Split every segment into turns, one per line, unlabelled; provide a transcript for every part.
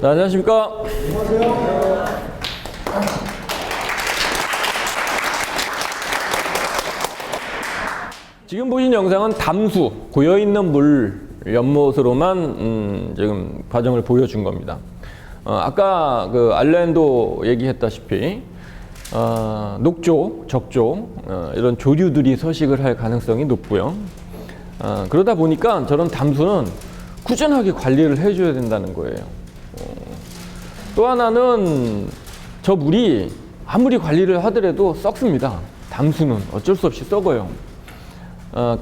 자, 안녕하십니까. 지금 보신 영상은 담수, 고여있는 물 연못으로만 지금 과정을 보여준 겁니다. 아까 그 알렌도 얘기했다시피 녹조, 적조 이런 조류들이 서식을 할 가능성이 높고요. 그러다 보니까 저런 담수는 꾸준하게 관리를 해줘야 된다는 거예요. 또 하나는 저 물이 아무리 관리를 하더라도 썩습니다. 담수는 어쩔 수 없이 썩어요.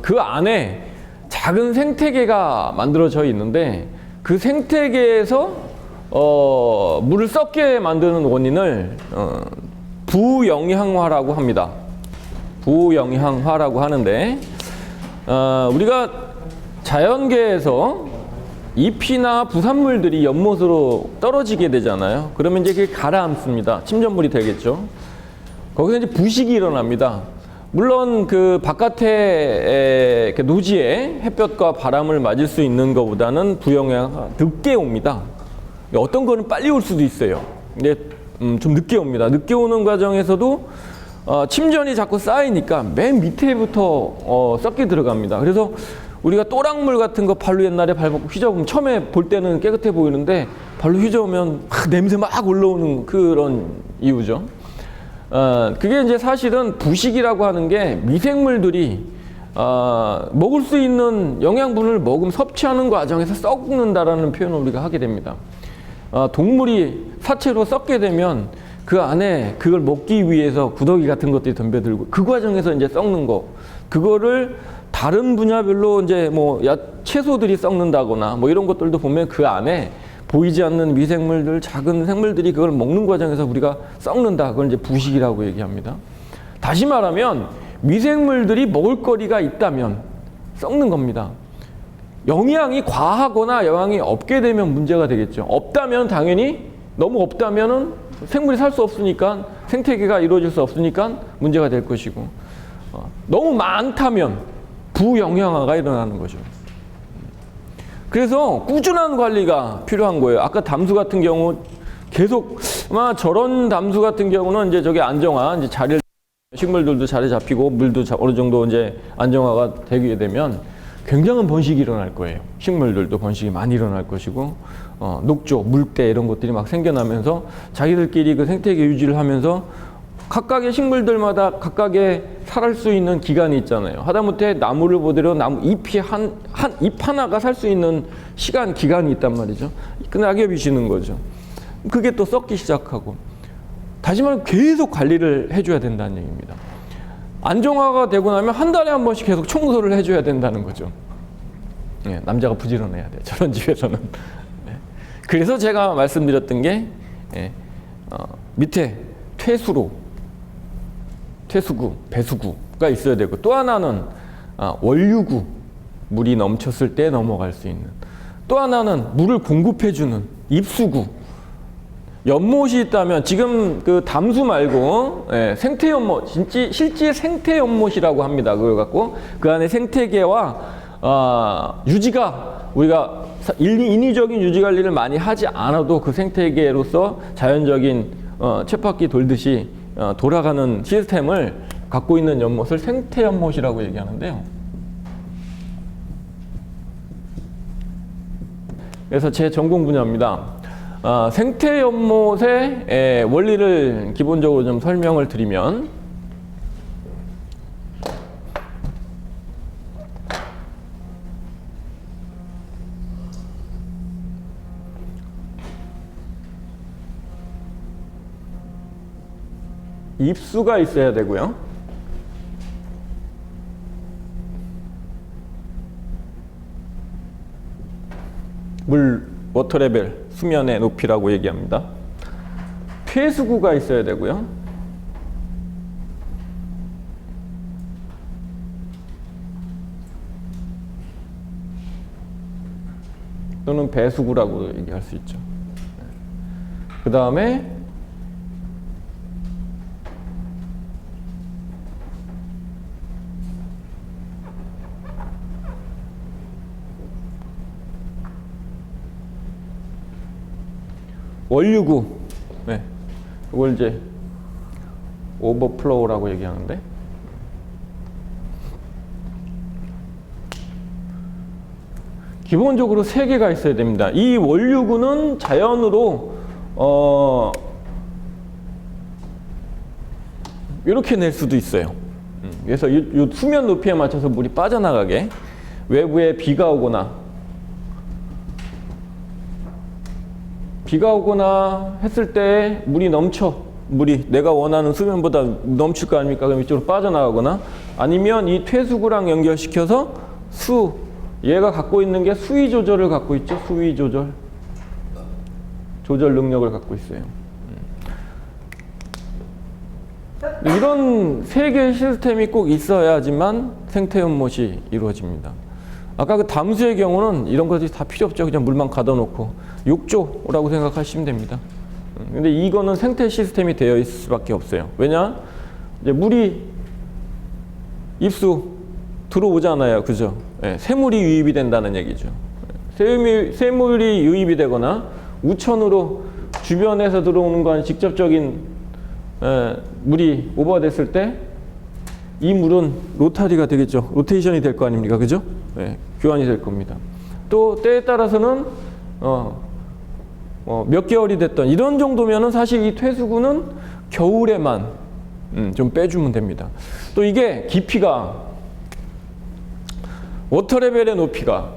그 안에 작은 생태계가 만들어져 있는데 그 생태계에서 물을 썩게 만드는 원인을 부영향화라고 합니다. 부영향화라고 하는데 우리가 자연계에서 잎이나 부산물들이 연못으로 떨어지게 되잖아요. 그러면 이제 그게 가라앉습니다. 침전물이 되겠죠. 거기서 이제 부식이 일어납니다. 물론 그 바깥에 노지에 햇볕과 바람을 맞을 수 있는 것보다는 부영향이 늦게 옵니다. 어떤 거는 빨리 올 수도 있어요. 근데 좀 늦게 옵니다. 늦게 오는 과정에서도 침전이 자꾸 쌓이니까 맨 밑에부터 썩게 들어갑니다. 그래서 우리가 또랑물 같은 거 발로 옛날에 밟고 휘저으면 처음에 볼 때는 깨끗해 보이는데 발로 휘저으면 막 냄새 막 올라오는 그런 이유죠. 그게 이제 사실은 부식이라고 하는 게 미생물들이 먹을 수 있는 영양분을 섭취하는 과정에서 썩는다라는 표현을 우리가 하게 됩니다. 동물이 사체로 썩게 되면 그 안에 그걸 먹기 위해서 구더기 같은 것들이 덤벼들고 그 과정에서 이제 썩는 거, 그거를 다른 분야별로 이제 뭐 채소들이 썩는다거나 뭐 이런 것들도 보면 그 안에 보이지 않는 미생물들, 작은 생물들이 그걸 먹는 과정에서 우리가 썩는다. 그걸 이제 부식이라고 얘기합니다. 다시 말하면 미생물들이 먹을 거리가 있다면 썩는 겁니다. 영양이 과하거나 영양이 없게 되면 문제가 되겠죠. 없다면 당연히 너무 없다면은 생물이 살 수 없으니까 생태계가 이루어질 수 없으니까 문제가 될 것이고 너무 많다면 부영향화가 일어나는 거죠. 그래서 꾸준한 관리가 필요한 거예요. 아까 담수 같은 경우 계속 아마 저런 담수 같은 경우는 이제 저게 안정화, 이제 자리 식물들도 자리 잡히고 물도 어느 정도 이제 안정화가 되게 되면 굉장한 번식이 일어날 거예요. 식물들도 번식이 많이 일어날 것이고 녹조, 물대 이런 것들이 막 생겨나면서 자기들끼리 그 생태계 유지를 하면서 각각의 식물들마다 각각의 살할 수 있는 기간이 있잖아요. 하다못해 나무를 보더라도 나무 잎이 잎 하나가 살 수 있는 시간, 기간이 있단 말이죠. 그 낙엽이 지는 거죠. 그게 또 썩기 시작하고. 다시 말하면 계속 관리를 해줘야 된다는 얘기입니다. 안정화가 되고 나면 한 달에 한 번씩 계속 청소를 해줘야 된다는 거죠. 네, 남자가 부지런해야 돼요. 저런 집에서는. 네. 그래서 제가 말씀드렸던 게 밑에 퇴수구, 배수구가 있어야 되고 또 하나는 원류구, 물이 넘쳤을 때 넘어갈 수 있는, 또 하나는 물을 공급해주는 입수구, 연못이 있다면 지금 그 담수 말고 생태연못, 실제 생태연못이라고 합니다. 그걸 갖고 그 안에 생태계와 유지가 우리가 인위적인 유지 관리를 많이 하지 않아도 그 생태계로서 자연적인 쳇바퀴 돌듯이 돌아가는 시스템을 갖고 있는 연못을 생태연못이라고 얘기하는데요. 그래서 제 전공 분야입니다. 생태연못의 원리를 기본적으로 좀 설명을 드리면 입수가 있어야 되고요. 물 워터 레벨, 수면의 높이라고 얘기합니다. 폐수구가 있어야 되고요. 또는 배수구라고 얘기할 수 있죠. 그 다음에 원류구. 네. 이걸 이제 오버플로우라고 얘기하는데. 기본적으로 세 개가 있어야 됩니다. 이 원류구는 자연으로 이렇게 낼 수도 있어요. 그래서 이 수면 높이에 맞춰서 물이 빠져나가게 외부에 비가 오거나 했을 때 물이 내가 원하는 수면보다 넘칠 거 아닙니까? 그럼 이쪽으로 빠져나가거나 아니면 이 퇴수구랑 연결시켜서 얘가 갖고 있는 게 수위 조절을 갖고 있죠. 수위 조절 능력을 갖고 있어요. 이런 세 개의 시스템이 꼭 있어야지만 생태 연못이 이루어집니다. 아까 그 담수의 경우는 이런 것들이 다 필요 없죠. 그냥 물만 가둬 놓고 욕조라고 생각하시면 됩니다. 근데 이거는 생태 시스템이 되어 있을 수밖에 없어요. 왜냐? 이제 물이 입수 들어오잖아요. 그죠? 네, 새물이 유입이 된다는 얘기죠. 새물이 유입이 되거나 우천으로 주변에서 들어오는 건 직접적인 물이 오버됐을 때 이 물은 로타리가 되겠죠. 로테이션이 될 거 아닙니까? 그죠? 네, 교환이 될 겁니다. 또 때에 따라서는 몇 개월이 됐던 이런 정도면은 사실 이 퇴수구는 겨울에만 좀 빼주면 됩니다. 또 이게 깊이가 워터레벨의 높이가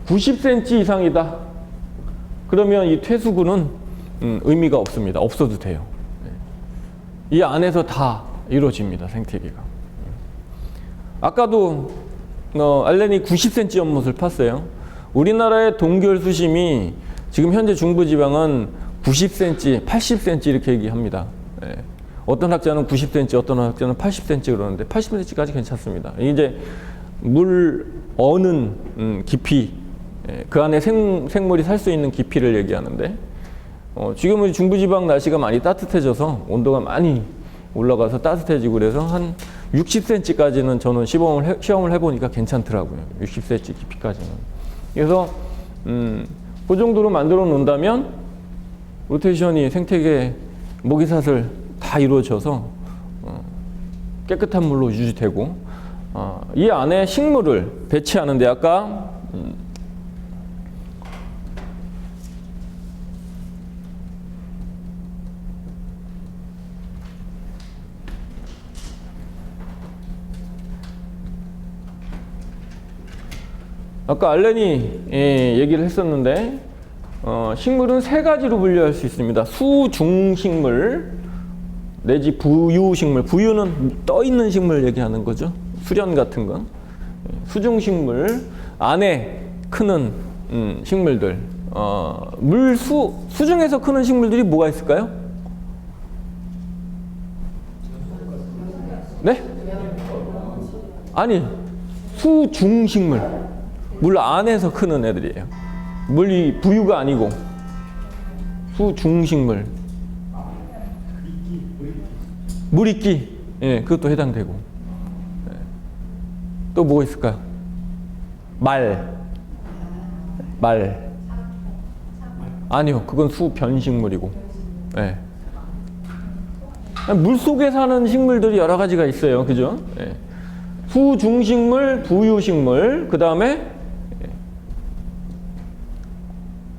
90cm 이상이다. 그러면 이 퇴수구는 의미가 없습니다. 없어도 돼요. 이 안에서 다 이루어집니다. 생태계가. 아까도 알렌이 90cm 연못을 팠어요. 우리나라의 동결 수심이 지금 현재 중부지방은 90cm, 80cm 이렇게 얘기합니다. 어떤 학자는 90cm, 어떤 학자는 80cm 그러는데 80cm까지 괜찮습니다. 이제 물 어는 깊이, 그 안에 생물이 살 수 있는 깊이를 얘기하는데 지금은 중부지방 날씨가 많이 따뜻해져서 온도가 많이 올라가서 따뜻해지고 그래서 한 60cm까지는 저는 시험을 해보니까 괜찮더라고요. 60cm 깊이까지는. 그래서 그 정도로 만들어 놓는다면 로테이션이 생태계 먹이사슬 다 이루어져서 깨끗한 물로 유지되고 이 안에 식물을 배치하는데 아까 알렌이 얘기를 했었는데 식물은 세 가지로 분류할 수 있습니다. 수중식물 내지 부유식물. 부유는 떠 있는 식물 얘기하는 거죠. 수련 같은 거. 수중식물 안에 크는 식물들. 수중에서 크는 식물들이 뭐가 있을까요? 네? 아니, 수중식물. 물 안에서 크는 애들이에요. 물이 부유가 아니고 수중식물. 물이끼. 예, 그것도 해당되고. 또 뭐가 있을까요? 말. 아니요, 그건 수변식물이고. 예. 물 속에 사는 식물들이 여러 가지가 있어요. 그죠? 예. 수중식물, 부유식물, 그 다음에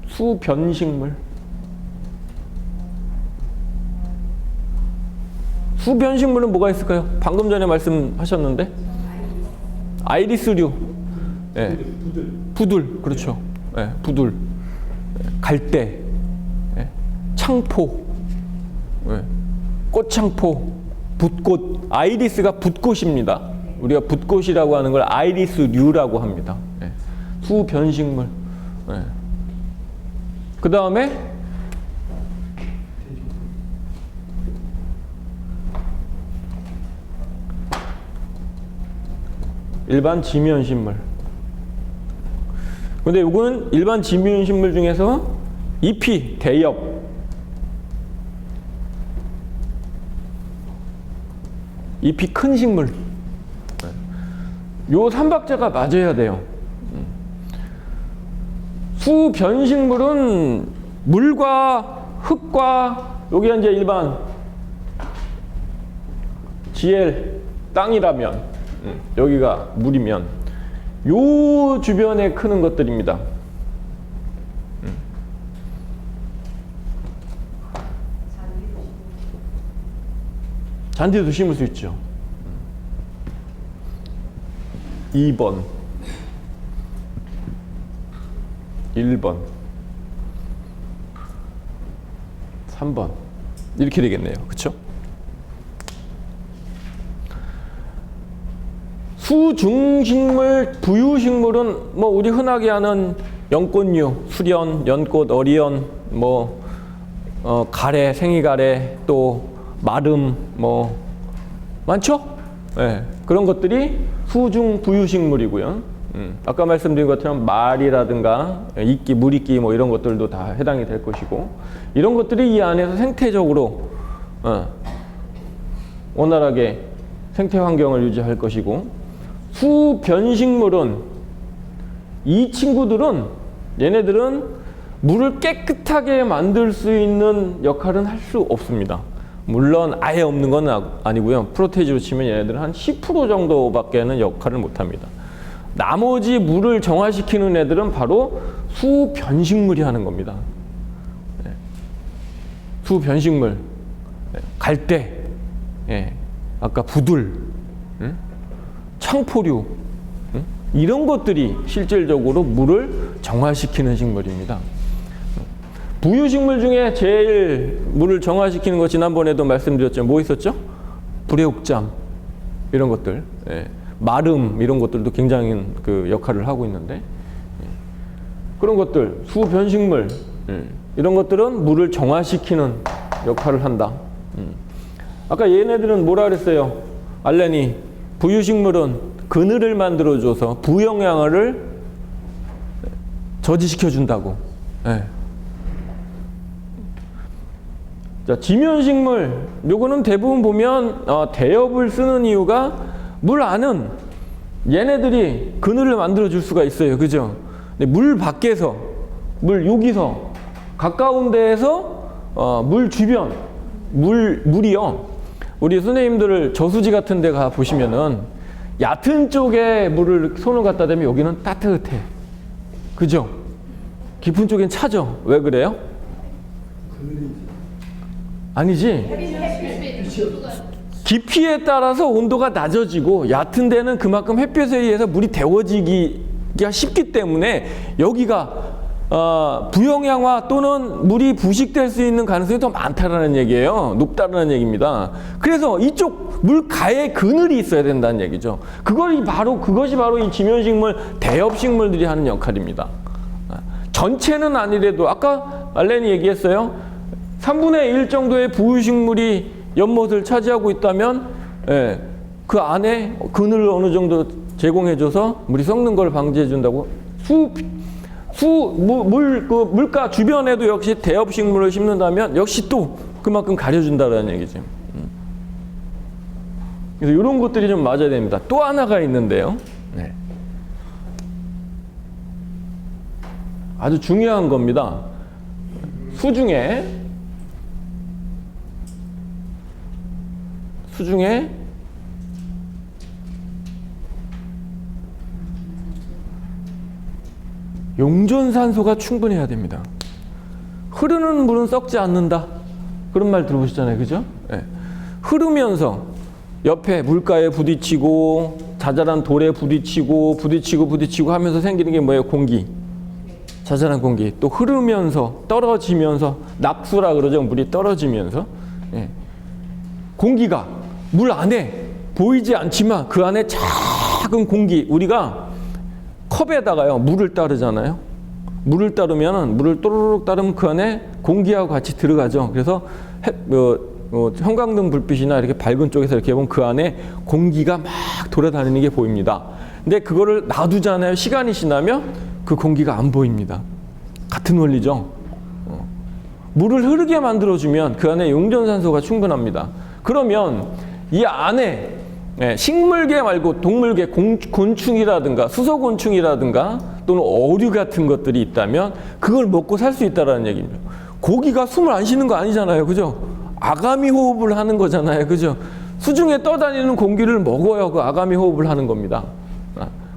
수변식물. 수변식물은 뭐가 있을까요? 방금 전에 말씀하셨는데 아이리스류, 예. 부들, 그렇죠. 예. 부들, 갈대, 예. 창포, 예. 꽃창포, 붓꽃. 아이리스가 붓꽃입니다. 우리가 붓꽃이라고 하는 걸 아이리스류라고 합니다. 예. 수변식물. 예. 그 다음에 일반 지면식물. 근데 이거는 일반 지면식물 중에서 잎이 대엽. 잎이 큰 식물. 요 삼박자가 맞아야 돼요. 수변식물은 물과 흙과 여기 이제 일반 GL 땅이라면 여기가 물이면 요 주변에 크는 것들입니다. 잔디도 심을 수 있죠. 2번, 1번, 3번 이렇게 되겠네요. 그렇죠? 수중식물, 부유식물은 뭐 우리 흔하게 아는 연꽃류, 수련, 연꽃, 어리언, 뭐 가래, 생이가래, 또 마름, 뭐 많죠? 네, 그런 것들이 수중 부유식물이고요. 아까 말씀드린 것처럼 말이라든가 이끼, 물이끼 뭐 이런 것들도 다 해당이 될 것이고, 이런 것들이 이 안에서 생태적으로 원활하게 생태 환경을 유지할 것이고, 수변식물은 이 친구들은 얘네들은 물을 깨끗하게 만들 수 있는 역할은 할 수 없습니다. 물론 아예 없는 건 아니고요. 프로테이지로 치면 얘네들은 한 10% 정도밖에는 역할을 못합니다. 나머지 물을 정화시키는 애들은 바로 수변식물이 하는 겁니다. 네. 수변식물, 갈대, 아까 부들, 창포류, 이런 것들이 실질적으로 물을 정화시키는 식물입니다. 부유식물 중에 제일 물을 정화시키는 거 지난번에도 말씀드렸죠. 뭐 있었죠? 불애옥잠 이런 것들, 마름 이런 것들도 굉장히 그 역할을 하고 있는데, 그런 것들 수변식물 이런 것들은 물을 정화시키는 역할을 한다. 아까 얘네들은 뭐라 그랬어요? 알렌이 부유식물은 그늘을 만들어줘서 부영양을 저지시켜 준다고. 자, 지면식물, 요거는 대부분 보면 대엽을 쓰는 이유가 물 안은 얘네들이 그늘을 만들어 줄 수가 있어요. 그죠? 근데 물 밖에서, 물 여기서 가까운 데에서 물 주변, 물이요. 우리 선생님들 저수지 같은 데 가 보시면은 얕은 쪽에 물을 손을 갖다 대면 여기는 따뜻해. 그죠? 깊은 쪽엔 차죠. 왜 그래요? 아니지. 깊이에 따라서 온도가 낮아지고 얕은 데는 그만큼 햇볕에 의해서 물이 데워지기가 쉽기 때문에 여기가 부영양화 또는 물이 부식될 수 있는 가능성이 더 많다라는 얘기예요. 높다라는 얘기입니다. 그래서 이쪽 물가에 그늘이 있어야 된다는 얘기죠. 그것이 바로 이 지면식물, 대엽식물들이 하는 역할입니다. 전체는 아니래도 아까 알렌이 얘기했어요. 3분의 1 정도의 부유식물이 연못을 차지하고 있다면 그 안에 그늘을 어느 정도 제공해줘서 물이 썩는 걸 방지해준다고. 물가 주변에도 역시 대엽식물을 심는다면 역시 또 그만큼 가려준다는 얘기죠. 그래서 이런 것들이 좀 맞아야 됩니다. 또 하나가 있는데요. 아주 중요한 겁니다. 수중에 용존산소가 충분해야 됩니다. 흐르는 물은 썩지 않는다. 그런 말 들어보셨잖아요. 그죠? 흐르면서 옆에 물가에 부딪히고 자잘한 돌에 부딪히고 하면서 생기는 게 뭐예요? 공기. 자잘한 공기. 또 흐르면서 떨어지면서 낙수라 그러죠. 물이 떨어지면서 공기가 물 안에 보이지 않지만 그 안에 작은 공기, 우리가 컵에다가요 물을 따르잖아요. 물을 또르륵 따르면 그 안에 공기하고 같이 들어가죠. 그래서 형광등 불빛이나 이렇게 밝은 쪽에서 이렇게 보면 그 안에 공기가 막 돌아다니는 게 보입니다. 근데 그거를 놔두잖아요. 시간이 지나면 그 공기가 안 보입니다. 같은 원리죠. 물을 흐르게 만들어주면 그 안에 용존산소가 충분합니다. 그러면 이 안에 식물계 말고 동물계, 곤충이라든가 수소곤충이라든가 또는 어류 같은 것들이 있다면 그걸 먹고 살 수 있다는 얘기입니다. 고기가 숨을 안 쉬는 거 아니잖아요. 그죠? 아가미 호흡을 하는 거잖아요. 그죠? 수중에 떠다니는 공기를 먹어요. 그 아가미 호흡을 하는 겁니다.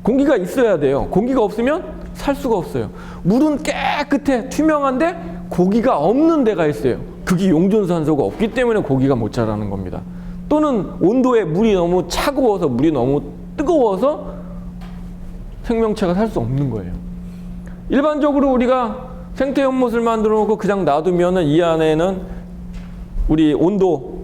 공기가 있어야 돼요. 공기가 없으면 살 수가 없어요. 물은 깨끗해 투명한데 고기가 없는 데가 있어요. 그게 용존산소가 없기 때문에 고기가 못 자라는 겁니다. 또는 온도에 물이 너무 차가워서 물이 너무 뜨거워서 생명체가 살 수 없는 거예요. 일반적으로 우리가 생태 연못을 만들어 놓고 그냥 놔두면은 이 안에는 우리 온도,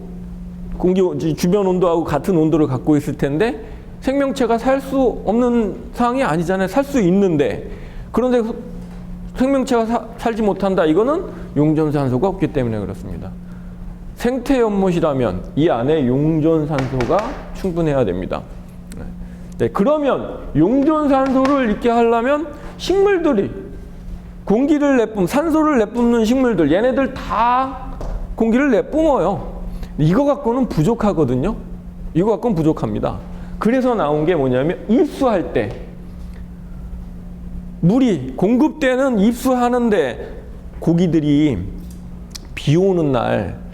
공기 주변 온도하고 같은 온도를 갖고 있을 텐데 생명체가 살 수 없는 상황이 아니잖아요. 살 수 있는데. 그런데 생명체가 살지 못한다. 이거는 용존산소가 없기 때문에 그렇습니다. 생태 연못이라면 이 안에 용존산소가 충분해야 됩니다. 네, 그러면 용존산소를 있게 하려면 식물들이 공기를 산소를 내뿜는 식물들, 얘네들 다 공기를 내뿜어요. 이거 갖고는 부족하거든요. 이거 갖고는 부족합니다. 그래서 나온 게 뭐냐면 입수할 때 물이 공급되는 입수하는데 고기들이 비 오는 날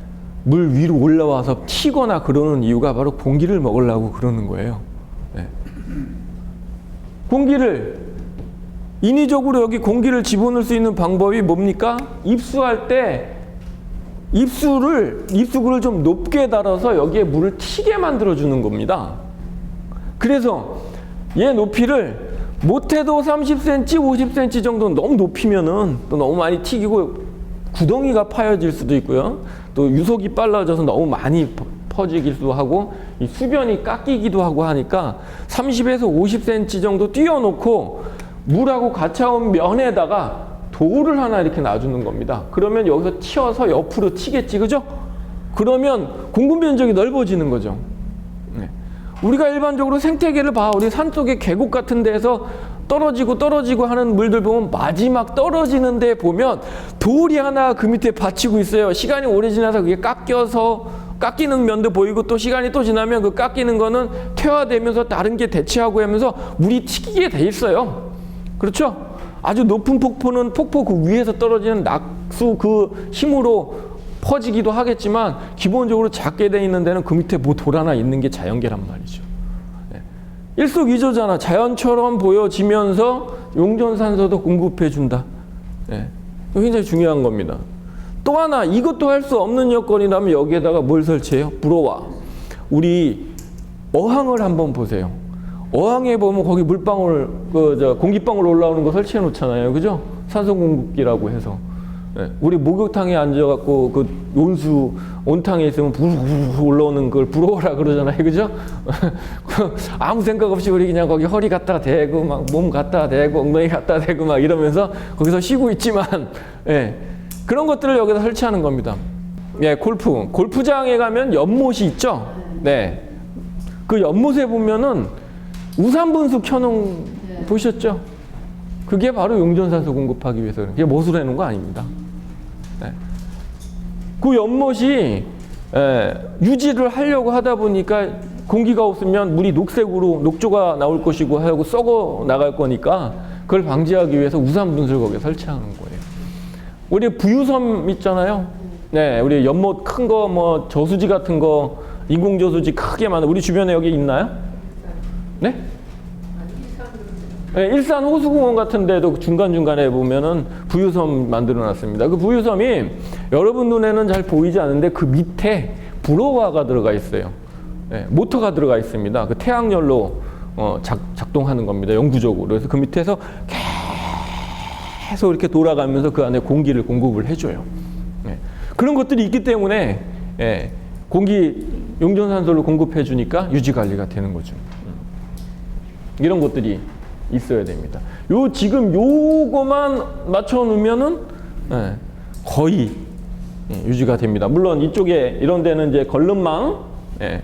물 위로 올라와서 튀거나 그러는 이유가 바로 공기를 먹으려고 그러는 거예요. 네. 공기를 인위적으로 여기 공기를 집어넣을 수 있는 방법이 뭡니까? 입수할 때 입수구를 좀 높게 달아서 여기에 물을 튀게 만들어 주는 겁니다. 그래서 얘 높이를 못해도 30cm, 50cm 정도 너무 높이면은 또 너무 많이 튀기고 구덩이가 파여질 수도 있고요. 또 유속이 빨라져서 너무 많이 퍼지기도 하고 이 수변이 깎이기도 하고 하니까 30에서 50cm 정도 띄워놓고 물하고 갇혀온 면에다가 돌을 하나 이렇게 놔주는 겁니다. 그러면 여기서 튀어서 옆으로 튀겠지, 그죠? 그러면 공급 면적이 넓어지는 거죠. 네. 우리가 일반적으로 생태계를 봐. 우리 산속의 계곡 같은 데에서 떨어지고 하는 물들 보면 마지막 떨어지는 데 보면 돌이 하나 그 밑에 받치고 있어요. 시간이 오래 지나서 그게 깎이는 면도 보이고 또 시간이 또 지나면 그 깎이는 거는 퇴화되면서 다른 게 대체하고 하면서 물이 튀기게 돼 있어요. 그렇죠? 아주 높은 폭포는 폭포 그 위에서 떨어지는 낙수 그 힘으로 퍼지기도 하겠지만 기본적으로 작게 돼 있는 데는 그 밑에 뭐 돌 하나 있는 게 자연계란 말이죠. 일석이조잖아. 자연처럼 보여지면서 용존산소도 공급해준다. 네. 굉장히 중요한 겁니다. 또 하나 이것도 할 수 없는 여건이라면 여기에다가 뭘 설치해요? 불어와. 우리 어항을 한번 보세요. 어항에 보면 거기 물방울, 공기방울 올라오는 거 설치해 놓잖아요. 그죠? 산소 공급기라고 해서. 네. 우리 목욕탕에 앉아갖고 그 온탕에 있으면 부르르 올라오는 걸 부러워라 그러잖아요. 그죠? 아무 생각 없이 우리 그냥 거기 허리 갖다 대고 막 몸 갖다 대고 엉덩이 갖다 대고 막 이러면서 거기서 쉬고 있지만, 예. 그런 것들을 여기다 설치하는 겁니다. 예, 골프장에 가면 연못이 있죠? 네. 그 연못에 보면은 우산분수 켜놓은, 보셨죠? 그게 바로 용존산소 공급하기 위해서 그게 못으로 해놓은 거 아닙니다. 네. 그 연못이 유지를 하려고 하다 보니까 공기가 없으면 물이 녹조가 나올 것이고 하고 썩어 나갈 거니까 그걸 방지하기 위해서 우산분수를 거기에 설치하는 거예요. 우리 부유섬 있잖아요. 네, 우리 연못 큰 거 뭐 저수지 같은 거 인공저수지 크게 많은 우리 주변에 여기 있나요? 네? 네, 일산 호수공원 같은 데도 중간중간에 보면은 부유섬 만들어 놨습니다. 그 부유섬이 여러분 눈에는 잘 보이지 않는데 그 밑에 불어와가 들어가 있어요. 네, 모터가 들어가 있습니다. 그 태양열로 작동하는 겁니다. 영구적으로. 그래서 그 밑에서 계속 이렇게 돌아가면서 그 안에 공기를 공급을 해줘요. 네, 그런 것들이 있기 때문에 용존산소를 공급해 주니까 유지관리가 되는 거죠. 이런 것들이 있어야 됩니다. 지금 요거만 맞춰 놓으면은 거의 유지가 됩니다. 물론 이쪽에 이런 데는 이제 걸름망,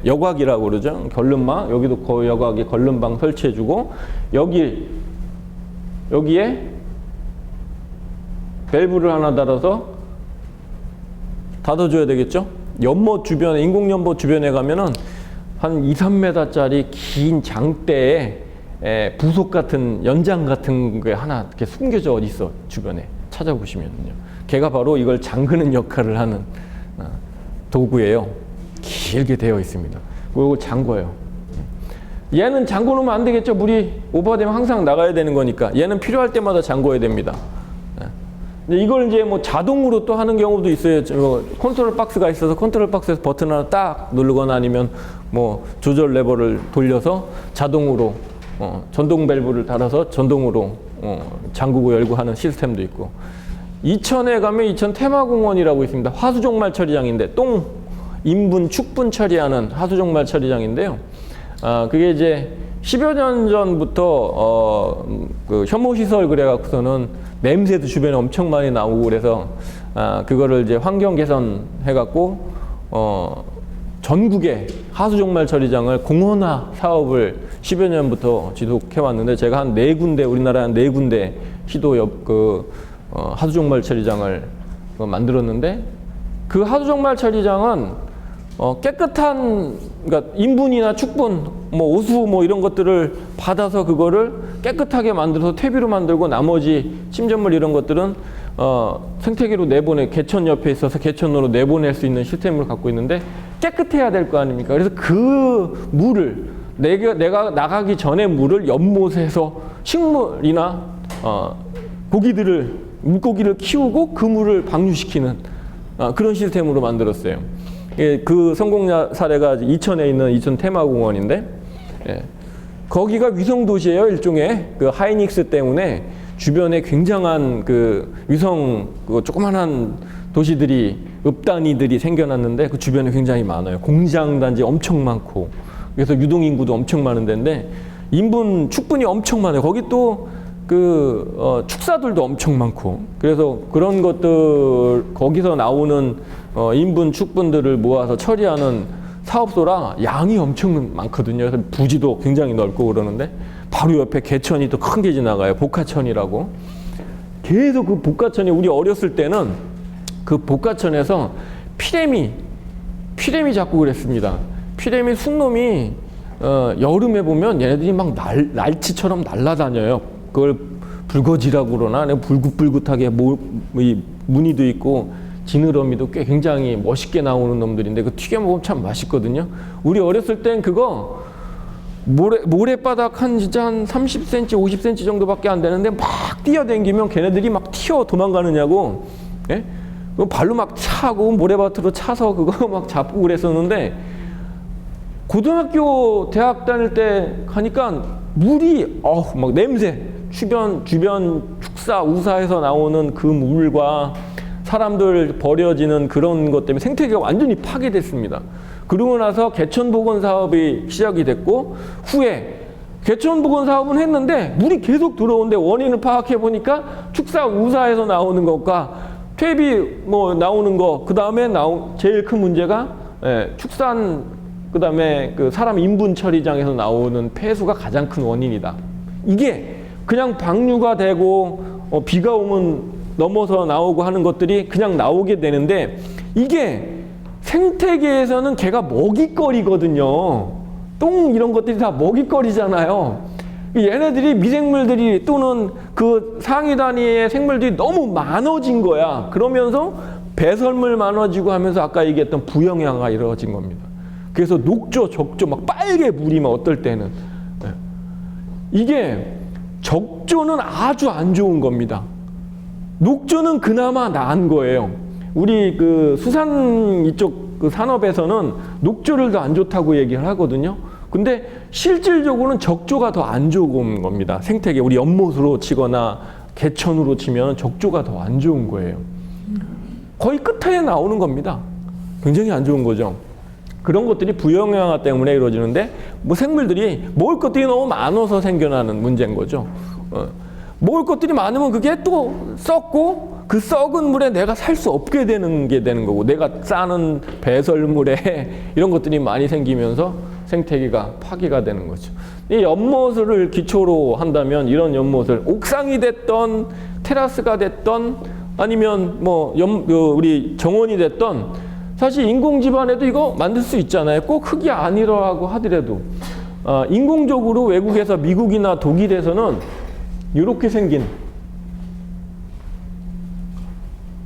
여곽이라고 그러죠. 걸름망, 여기도 거의 여곽에 걸름망 설치해 주고 여기에 밸브를 하나 달아서 닫아줘야 되겠죠. 연못 주변에, 인공연못 주변에 가면은 한 2, 3m짜리 긴 장대에 부속 같은 연장 같은 게 하나 이렇게 숨겨져 있어. 주변에 찾아보시면요. 걔가 바로 이걸 잠그는 역할을 하는 도구예요. 길게 되어 있습니다. 그리고 잠궈요. 얘는 잠궈 놓으면 안 되겠죠. 물이 오버되면 항상 나가야 되는 거니까. 얘는 필요할 때마다 잠궈야 됩니다. 근데 이걸 이제 뭐 자동으로 또 하는 경우도 있어요. 컨트롤 박스가 있어서 컨트롤 박스에서 버튼 하나 딱 누르거나 아니면 뭐 조절 레버를 돌려서 자동으로 전동 밸브를 달아서 전동으로 잠그고 열고 하는 시스템도 있고. 이천에 가면 이천 테마공원이라고 있습니다. 하수종말 처리장인데 똥, 인분, 축분 처리하는 하수종말 처리장인데요. 그게 이제 10여 년 전부터 그 혐오시설 그래갖고서는 냄새도 주변에 엄청 많이 나오고 그래서 그거를 이제 환경 개선 해갖고 전국의 하수종말 처리장을 공원화 사업을 10여 년부터 지속해 왔는데 제가 한 4군데 우리나라에 한 4군데 시도 하수종말 처리장을 만들었는데 그 하수종말 처리장은 깨끗한 그러니까 인분이나 축분, 뭐 오수 뭐 이런 것들을 받아서 그거를 깨끗하게 만들어서 퇴비로 만들고 나머지 침전물 이런 것들은 생태계로 내보내 개천 옆에 있어서 개천으로 내보낼 수 있는 시스템을 갖고 있는데 깨끗해야 될 거 아닙니까? 그래서 그 물을 내가 나가기 전에 물을 연못에서 식물이나 물고기를 키우고 그 물을 방류시키는 그런 시스템으로 만들었어요. 그 성공 사례가 이천에 있는 이천 테마공원인데 거기가 위성 도시예요. 일종의 그 하이닉스 때문에 주변에 굉장한 그 위성 그 조그만한 도시들이 읍단위들이 생겨났는데 그 주변에 굉장히 많아요. 공장 단지 엄청 많고 그래서 유동 인구도 엄청 많은 데인데 인분 축분이 엄청 많아요. 거기 또 축사들도 엄청 많고 그래서 그런 것들 거기서 나오는 인분 축분들을 모아서 처리하는 사업소라 양이 엄청 많거든요. 그래서 부지도 굉장히 넓고 그러는데 바로 옆에 개천이 또 큰 게 지나가요. 복화천이라고. 계속 그 복화천이 우리 어렸을 때는 그 복화천에서 피레미 잡고 그랬습니다. 피레미 숙놈이 여름에 보면 얘네들이 막 날치처럼 날아다녀요. 그걸 불거지라고 그러나 불긋불긋하게 무늬도 있고 지느러미도 꽤 굉장히 멋있게 나오는 놈들인데 그 튀겨 먹으면 참 맛있거든요. 우리 어렸을 땐 그거 모래바닥 진짜 한 30cm, 50cm 정도밖에 안 되는데 막 뛰어댕기면 걔네들이 막 튀어 도망가느냐고. 예? 발로 막 차고 모래밭으로 차서 그거 막 잡고 그랬었는데 고등학교 대학 다닐 때 가니까 물이 막 냄새 주변 축사 우사에서 나오는 그 물과 사람들 버려지는 그런 것 때문에 생태계가 완전히 파괴됐습니다. 그러고 나서 개천복원 사업이 시작이 됐고 후에 개천복원 사업은 했는데 물이 계속 들어오는데 원인을 파악해 보니까 축사 우사에서 나오는 것과 퇴비 뭐 나오는 거 그 다음에 제일 큰 문제가 축산 그 다음에 그 사람 인분 처리장에서 나오는 폐수가 가장 큰 원인이다. 이게 그냥 방류가 되고 비가 오면 넘어서 나오고 하는 것들이 그냥 나오게 되는데 이게 생태계에서는 걔가 먹잇거리거든요. 똥 이런 것들이 다 먹잇거리잖아요. 얘네들이 미생물들이 또는 그 상위 단위의 생물들이 너무 많아진 거야. 그러면서 배설물 많아지고 하면서 아까 얘기했던 부영향가 이루어진 겁니다. 그래서 녹조, 적조 막 빨개 물이 막 어떨 때는 이게 적조는 아주 안 좋은 겁니다. 녹조는 그나마 나은 거예요. 우리 그 수산 이쪽 그 산업에서는 녹조를 더 안 좋다고 얘기를 하거든요. 근데 실질적으로는 적조가 더 안 좋은 겁니다. 생태계 우리 연못으로 치거나 개천으로 치면 적조가 더 안 좋은 거예요. 거의 끝에 나오는 겁니다. 굉장히 안 좋은 거죠. 그런 것들이 부영양화 때문에 이루어지는데 뭐 생물들이 먹을 것들이 너무 많아서 생겨나는 문제인 거죠. 먹을 것들이 많으면 그게 또 썩고 그 썩은 물에 내가 살 수 없게 되는 게 되는 거고 내가 싸는 배설물에 이런 것들이 많이 생기면서 생태계가 파괴가 되는 거죠. 이 연못을 기초로 한다면 이런 연못을 옥상이 됐던 테라스가 됐던 아니면 뭐 우리 정원이 됐던 사실 인공지반에도 이거 만들 수 있잖아요. 꼭 흙이 아니라고 하더라도 인공적으로 외국에서 미국이나 독일에서는 이렇게 생긴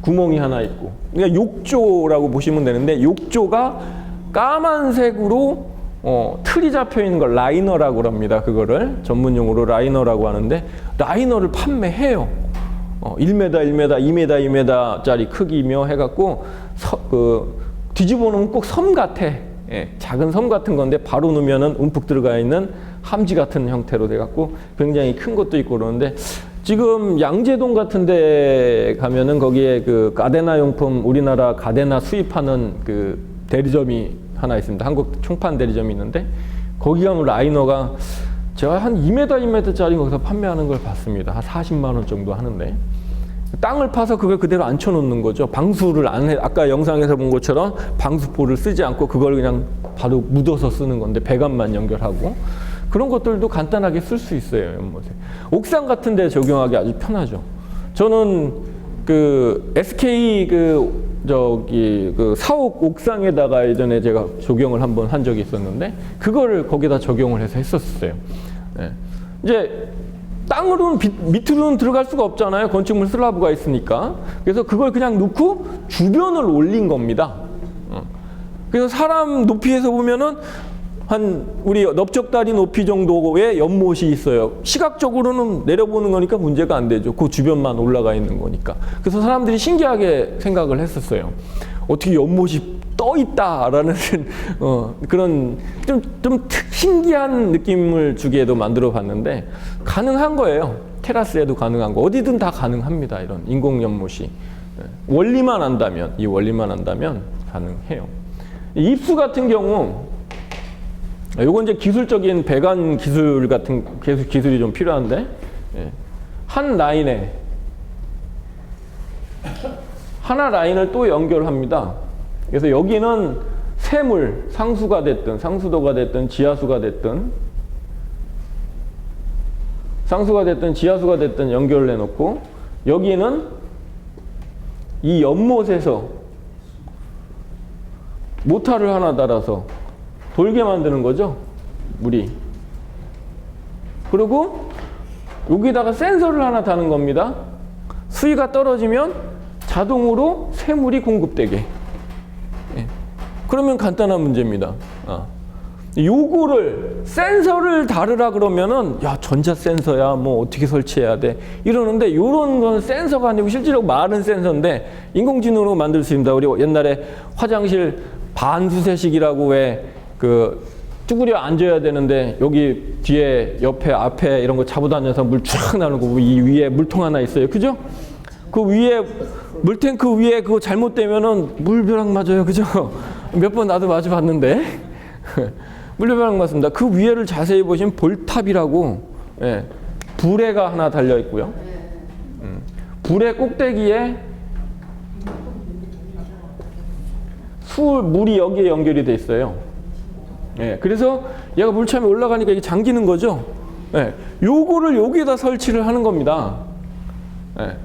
구멍이 하나 있고. 그러니까 욕조라고 보시면 되는데 욕조가 까만색으로 틀이 잡혀 있는 걸 라이너라고 합니다. 그거를 전문 용어로 라이너라고 하는데 라이너를 판매해요. 1m, 1m, 2m, 2m짜리 크기며 해갖고 뒤집어 놓으면 꼭 섬 같아. 예, 작은 섬 같은 건데 바로 넣으면은 움푹 들어가 있는 함지 같은 형태로 돼갖고 굉장히 큰 것도 있고 그러는데 지금 양재동 같은 데 가면은 거기에 그 가데나 용품 우리나라 가데나 수입하는 그 대리점이 하나 있습니다. 한국 총판 대리점이 있는데 거기 가면 라이너가 제가 한 2m, 2m짜리 거기서 판매하는 걸 봤습니다. 한 40만 원 정도 하는데 땅을 파서 그걸 그대로 앉혀놓는 거죠. 방수를 안 해. 아까 영상에서 본 것처럼 방수포를 쓰지 않고 그걸 그냥 바로 묻어서 쓰는 건데 배관만 연결하고 그런 것들도 간단하게 쓸 수 있어요. 연못에. 옥상 같은 데 적용하기 아주 편하죠. 저는 그 SK 그 사옥 옥상에다가 예전에 제가 적용을 한번 한 적이 있었는데 그거를 거기다 적용을 해서 했었어요. 네. 이제 땅으로는 밑으로는 들어갈 수가 없잖아요. 건축물 슬라브가 있으니까. 그래서 그걸 그냥 놓고 주변을 올린 겁니다. 그래서 사람 높이에서 보면은 한 우리 넓적다리 높이 정도의 연못이 있어요. 시각적으로는 내려보는 거니까 문제가 안 되죠. 그 주변만 올라가 있는 거니까. 그래서 사람들이 신기하게 생각을 했었어요. 어떻게 연못이 떠 있다라는 그런 좀 신기한 느낌을 주기에도 만들어 봤는데 가능한 거예요. 테라스에도 가능한 거. 어디든 다 가능합니다. 이런 인공 연못이. 원리만 안다면, 이 원리만 안다면 가능해요. 입수 같은 경우 요건 이제 기술적인 배관 기술 같은 기술이 좀 필요한데 한 라인에 하나 라인을 또 연결합니다. 그래서 여기는 새물, 상수가 됐든 상수도가 됐든 지하수가 됐든 지하수가 됐든 연결을 해놓고 여기는 이 연못에서 모타를 하나 달아서 돌게 만드는 거죠. 물이. 그리고 여기다가 센서를 하나 다는 겁니다. 수위가 떨어지면 자동으로 새물이 공급되게. 예. 그러면 간단한 문제입니다. 요거를 센서를 다르라 그러면은 야 전자 센서야 뭐 어떻게 설치해야 돼 이러는데 요런 건 센서가 아니고 실제로 마른 센서인데 인공지능으로 만들 수 있습니다. 우리 옛날에 화장실 반수세식이라고 왜 그 쭈그려 앉아야 되는데 여기 뒤에 옆에 앞에 이런 거 잡고 다녀서 물 쫙 나누고 이 위에 물통 하나 있어요. 그죠? 그 위에 물탱크 위에 그거 잘못되면은 물벼락 맞아요. 그죠? 몇 번 나도 맞아 봤는데. 물벼락 맞습니다. 그 위에를 자세히 보시면 볼탑이라고 예, 불에가 하나 달려 있고요. 불의 꼭대기에 물이 여기에 연결이 돼 있어요. 예, 그래서 얘가 물참에 올라가니까 이게 잠기는 거죠. 예, 요거를 여기에다 설치를 하는 겁니다. 예.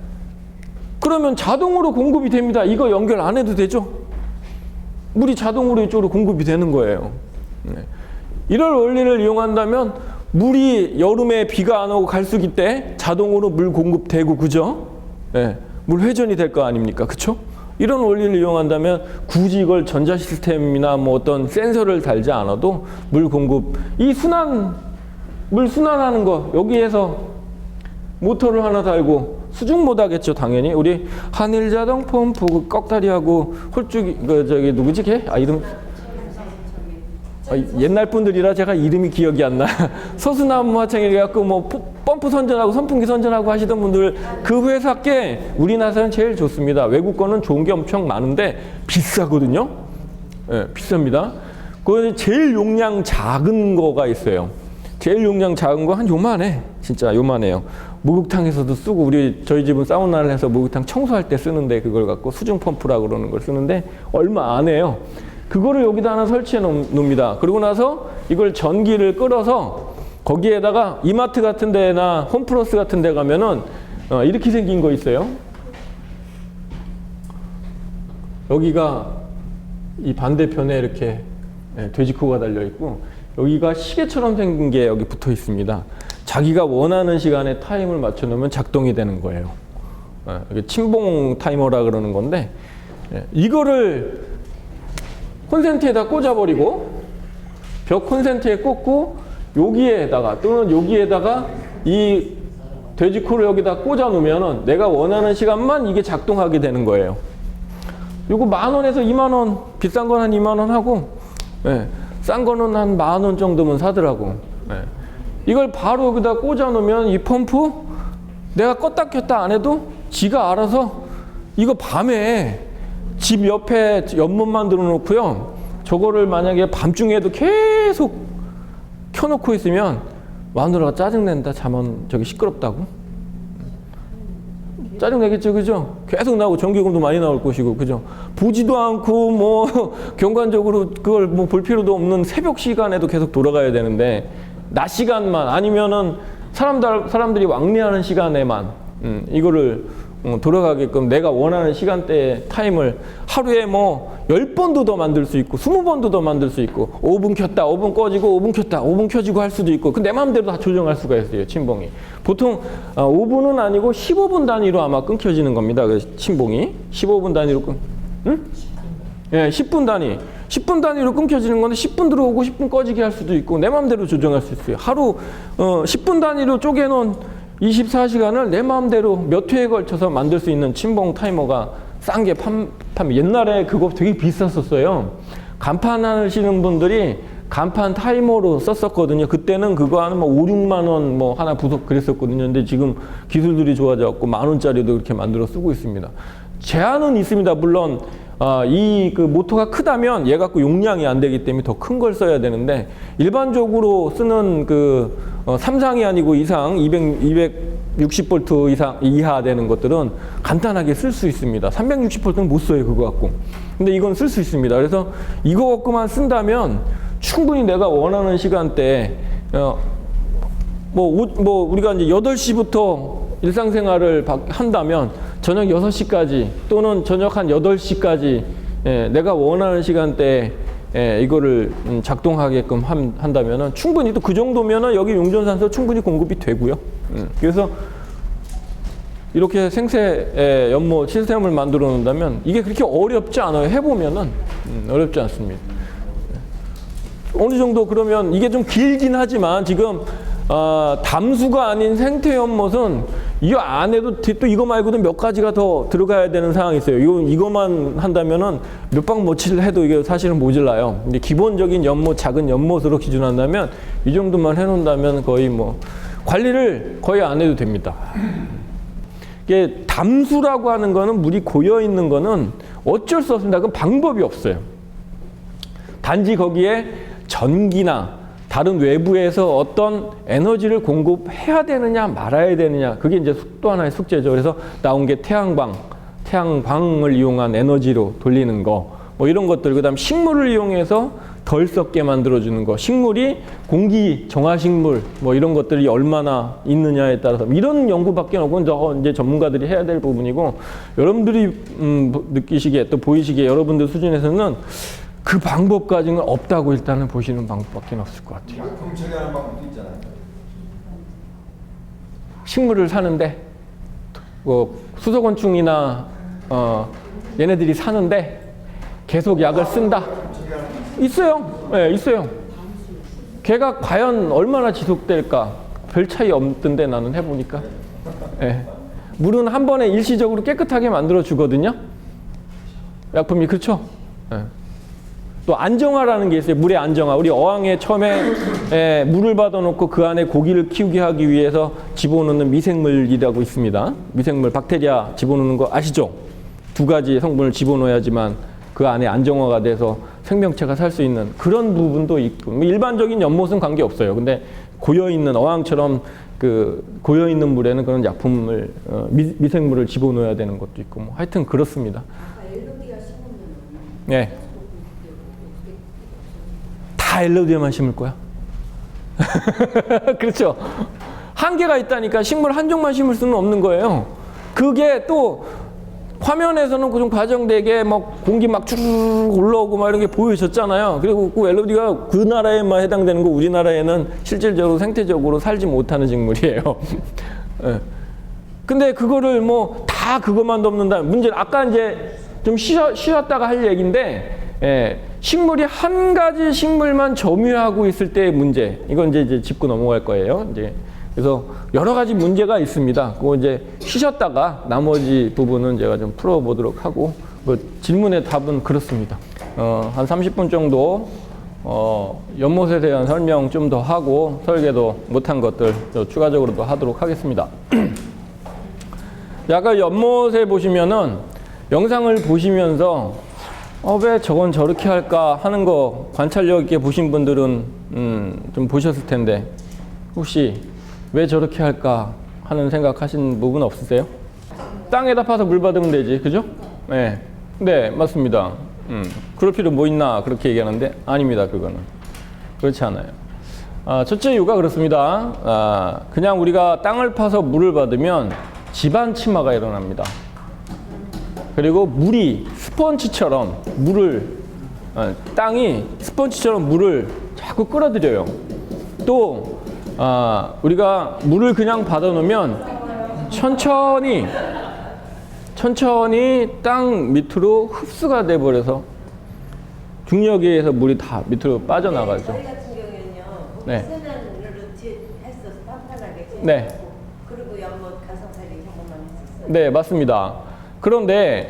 그러면 자동으로 공급이 됩니다. 이거 연결 안 해도 되죠? 물이 자동으로 이쪽으로 공급이 되는 거예요. 예. 이런 원리를 이용한다면 물이 여름에 비가 안 오고 갈수기 때 자동으로 물 공급되고 그죠? 예, 물 회전이 될 거 아닙니까? 그쵸? 이런 원리를 이용한다면 굳이 이걸 전자 시스템이나 뭐 어떤 센서를 달지 않아도 물 공급, 물 순환하는 거 여기에서 모터를 하나 달고 수중 못 하겠죠, 당연히. 우리 한일자동 펌프 꺽다리하고 홀쭉이 저기 누구지 걔? 이름 옛날 분들이라 제가 이름이 기억이 안 나. 서수나무 하청에 갖고 뭐 펌프 선전하고 선풍기 선전하고 하시던 분들 그 회사께 우리나라는 제일 좋습니다. 외국 거는 좋은 게 엄청 많은데 비싸거든요. 예, 비쌉니다. 그 제일 용량 작은 거가 있어요. 제일 용량 작은 거 한 요만해. 진짜 요만해요. 목욕탕에서도 쓰고 저희 집은 사우나를 해서 목욕탕 청소할 때 쓰는데 그걸 갖고 수중 펌프라고 그러는 걸 쓰는데 얼마 안 해요. 그거를 여기다 하나 설치해 놓습니다. 그러고 나서 이걸 전기를 끌어서 거기에다가 이마트 같은 데나 홈플러스 같은 데 가면은 이렇게 생긴 거 있어요. 여기가 이 반대편에 이렇게 돼지코가 달려 있고 여기가 시계처럼 생긴 게 여기 붙어 있습니다. 자기가 원하는 시간에 타임을 맞춰 놓으면 작동이 되는 거예요. 이게 침봉 타이머라 그러는 건데, 이거를 콘센트에다 꽂아버리고 벽 콘센트에 꽂고 여기에다가 또는 여기에다가 이 돼지코를 여기다 꽂아 놓으면은 내가 원하는 시간만 이게 작동하게 되는 거예요. 요거 10,000원에서 20,000원, 비싼 건 한 20,000원 하고, 싼 거는 한 10,000원 정도면 사더라고. 이걸 바로 여기다 꽂아 놓으면 이 펌프 내가 껐다 켰다 안 해도 지가 알아서 이거 밤에 집 옆에 연못 만들어 놓고요. 저거를 만약에 밤중에도 계속 켜놓고 있으면 마누라가 짜증낸다. 자면 저기 시끄럽다고. 짜증내겠죠, 그죠? 계속 나오고 전기요금도 많이 나올 것이고, 그죠? 보지도 않고 뭐 경관적으로 그걸 뭐 볼 필요도 없는 새벽 시간에도 계속 돌아가야 되는데 낮 시간만 아니면은 사람들이 왕래하는 시간에만 이거를 돌아가게끔 내가 원하는 시간대에 타임을 하루에 뭐 10번도 더 만들 수 있고 20번도 더 만들 수 있고 5분 켰다 5분 꺼지고 5분 켰다 5분 켜지고 할 수도 있고 내 마음대로 다 조정할 수가 있어요. 침봉이 보통 5분은 아니고 15분 단위로 아마 끊겨지는 겁니다. 그 침봉이 15분 단위로 응? 예, 10분 단위 10분 단위로 끊겨지는 건데 10분 들어오고 10분 꺼지게 할 수도 있고 내 마음대로 조정할 수 있어요. 하루 10분 단위로 쪼개놓은 24시간을 내 마음대로 몇 회에 걸쳐서 만들 수 있는 침봉 타이머가 싼 게 옛날에 그거 되게 비쌌었어요. 간판 하시는 분들이 간판 타이머로 썼었거든요. 그때는 그거 하면 뭐 5, 6만 원 뭐 하나 부속 그랬었거든요. 근데 지금 기술들이 좋아져갖고 10,000원짜리도 그렇게 만들어 쓰고 있습니다. 제한은 있습니다. 물론 이 그 모터가 크다면 얘 갖고 용량이 안 되기 때문에 더 큰 걸 써야 되는데 일반적으로 쓰는 그 3상이 아니고 이상 260V 이하 되는 것들은 간단하게 쓸 수 있습니다. 360V는 못 써요 그거 갖고. 근데 이건 쓸 수 있습니다. 그래서 이거 갖고만 쓴다면 충분히 내가 원하는 시간대에 우리가 이제 8시부터 일상생활을 한다면 저녁 6시까지 또는 저녁 한 8시까지 내가 원하는 시간대에 이거를 작동하게끔 한다면은 충분히 또 그 정도면은 여기 용존산소 충분히 공급이 되고요. 그래서 이렇게 생체 연모 시스템을 만들어 놓는다면 이게 그렇게 어렵지 않아요. 해보면은 어렵지 않습니다. 어느 정도 그러면 이게 좀 길긴 하지만 지금 담수가 아닌 생태 연못은 이 안에도 또 이거 말고도 몇 가지가 더 들어가야 되는 상황이 있어요. 이거만 한다면은 몇 박 며칠 해도 이게 사실은 모질라요. 근데 기본적인 연못, 작은 연못으로 기준한다면 이 정도만 해놓는다면 거의 뭐 관리를 거의 안 해도 됩니다. 이게 담수라고 하는 거는 물이 고여 있는 거는 어쩔 수 없습니다. 그건 방법이 없어요. 단지 거기에 전기나 다른 외부에서 어떤 에너지를 공급해야 되느냐 말아야 되느냐 그게 이제 또 하나의 숙제죠. 그래서 나온 게 태양광을 이용한 에너지로 돌리는 거 뭐 이런 것들 그다음 식물을 이용해서 덜 썩게 만들어주는 거 식물이 공기 정화식물 뭐 이런 것들이 얼마나 있느냐에 따라서 이런 연구밖에 없고 이제 전문가들이 해야 될 부분이고 여러분들이 느끼시기에 또 보이시기에 여러분들 수준에서는 그 방법까지는 없다고 일단은 보시는 방법밖에 없을 것 같아요.
처리하는 방법도 있잖아요.
식물을 사는데 수소곤충이나 얘네들이 사는데 계속 약을 쓴다. 있어요. 네, 있어요. 걔가 과연 얼마나 지속될까? 별 차이 없던데 나는 해보니까. 네. 물은 한 번에 일시적으로 깨끗하게 만들어 주거든요. 약품이 그렇죠? 네. 또 안정화라는 게 있어요. 물의 안정화. 우리 어항에 처음에 물을 받아놓고 그 안에 고기를 키우게 하기 위해서 집어넣는 미생물이라고 있습니다. 미생물, 박테리아 집어넣는 거 아시죠? 2가지 성분을 집어넣어야지만 그 안에 안정화가 돼서 생명체가 살 수 있는 그런 부분도 있고 일반적인 연못은 관계없어요. 근데 고여있는 어항처럼 그 고여있는 물에는 그런 약품을 미생물을 집어넣어야 되는 것도 있고 뭐 하여튼 그렇습니다.
아까 엘로디아 심으면
네. 다 엘로디아만 심을 거야? 그렇죠. 한계가 있다니까 식물 한 종만 심을 수는 없는 거예요. 그게 또 화면에서는 좀 과정되게 막 공기 막 주르륵 올라오고 막 이런 게 보여졌잖아요. 그리고 그 엘로디가 그 나라에만 해당되는 거 우리나라에는 실질적으로 생태적으로 살지 못하는 식물이에요. 네. 근데 그거를 뭐 다 그것만 돕는다. 문제는 아까 이제 좀 쉬었다가 할 얘기인데, 예, 식물이 한 가지 식물만 점유하고 있을 때의 문제. 이건 이제 짚고 넘어갈 거예요. 이제 그래서 여러 가지 문제가 있습니다. 그거 이제 쉬셨다가 나머지 부분은 제가 좀 풀어보도록 하고, 그 질문의 답은 그렇습니다. 한 30분 정도 연못에 대한 설명 좀 더 하고 설계도 못한 것들 추가적으로도 하도록 하겠습니다. 아까 연못에 보시면은 영상을 보시면서 왜 저건 저렇게 할까 하는 거 관찰력 있게 보신 분들은 좀 보셨을 텐데 혹시 왜 저렇게 할까 하는 생각하신 부분 없으세요? 땅에다 파서 물 받으면 되지, 그죠? 네, 네, 맞습니다. 그럴 필요 뭐 있나 그렇게 얘기하는데 아닙니다. 그거는 그렇지 않아요. 첫째 이유가 그렇습니다. 그냥 우리가 땅을 파서 물을 받으면 지반 침하가 일어납니다. 그리고 물이 스펀지처럼 땅이 스펀지처럼 물을 자꾸 끌어들여요. 또 우리가 물을 그냥 받아놓으면 천천히 땅 밑으로 흡수가 돼버려서 중력에 의해서 물이 다 밑으로 빠져나가죠.
저희 같은 경우에는요,
네.
세면을 했어서 단단하게
네.
그리고 연못 가성살이 경험만 했었어요.
네, 맞습니다. 그런데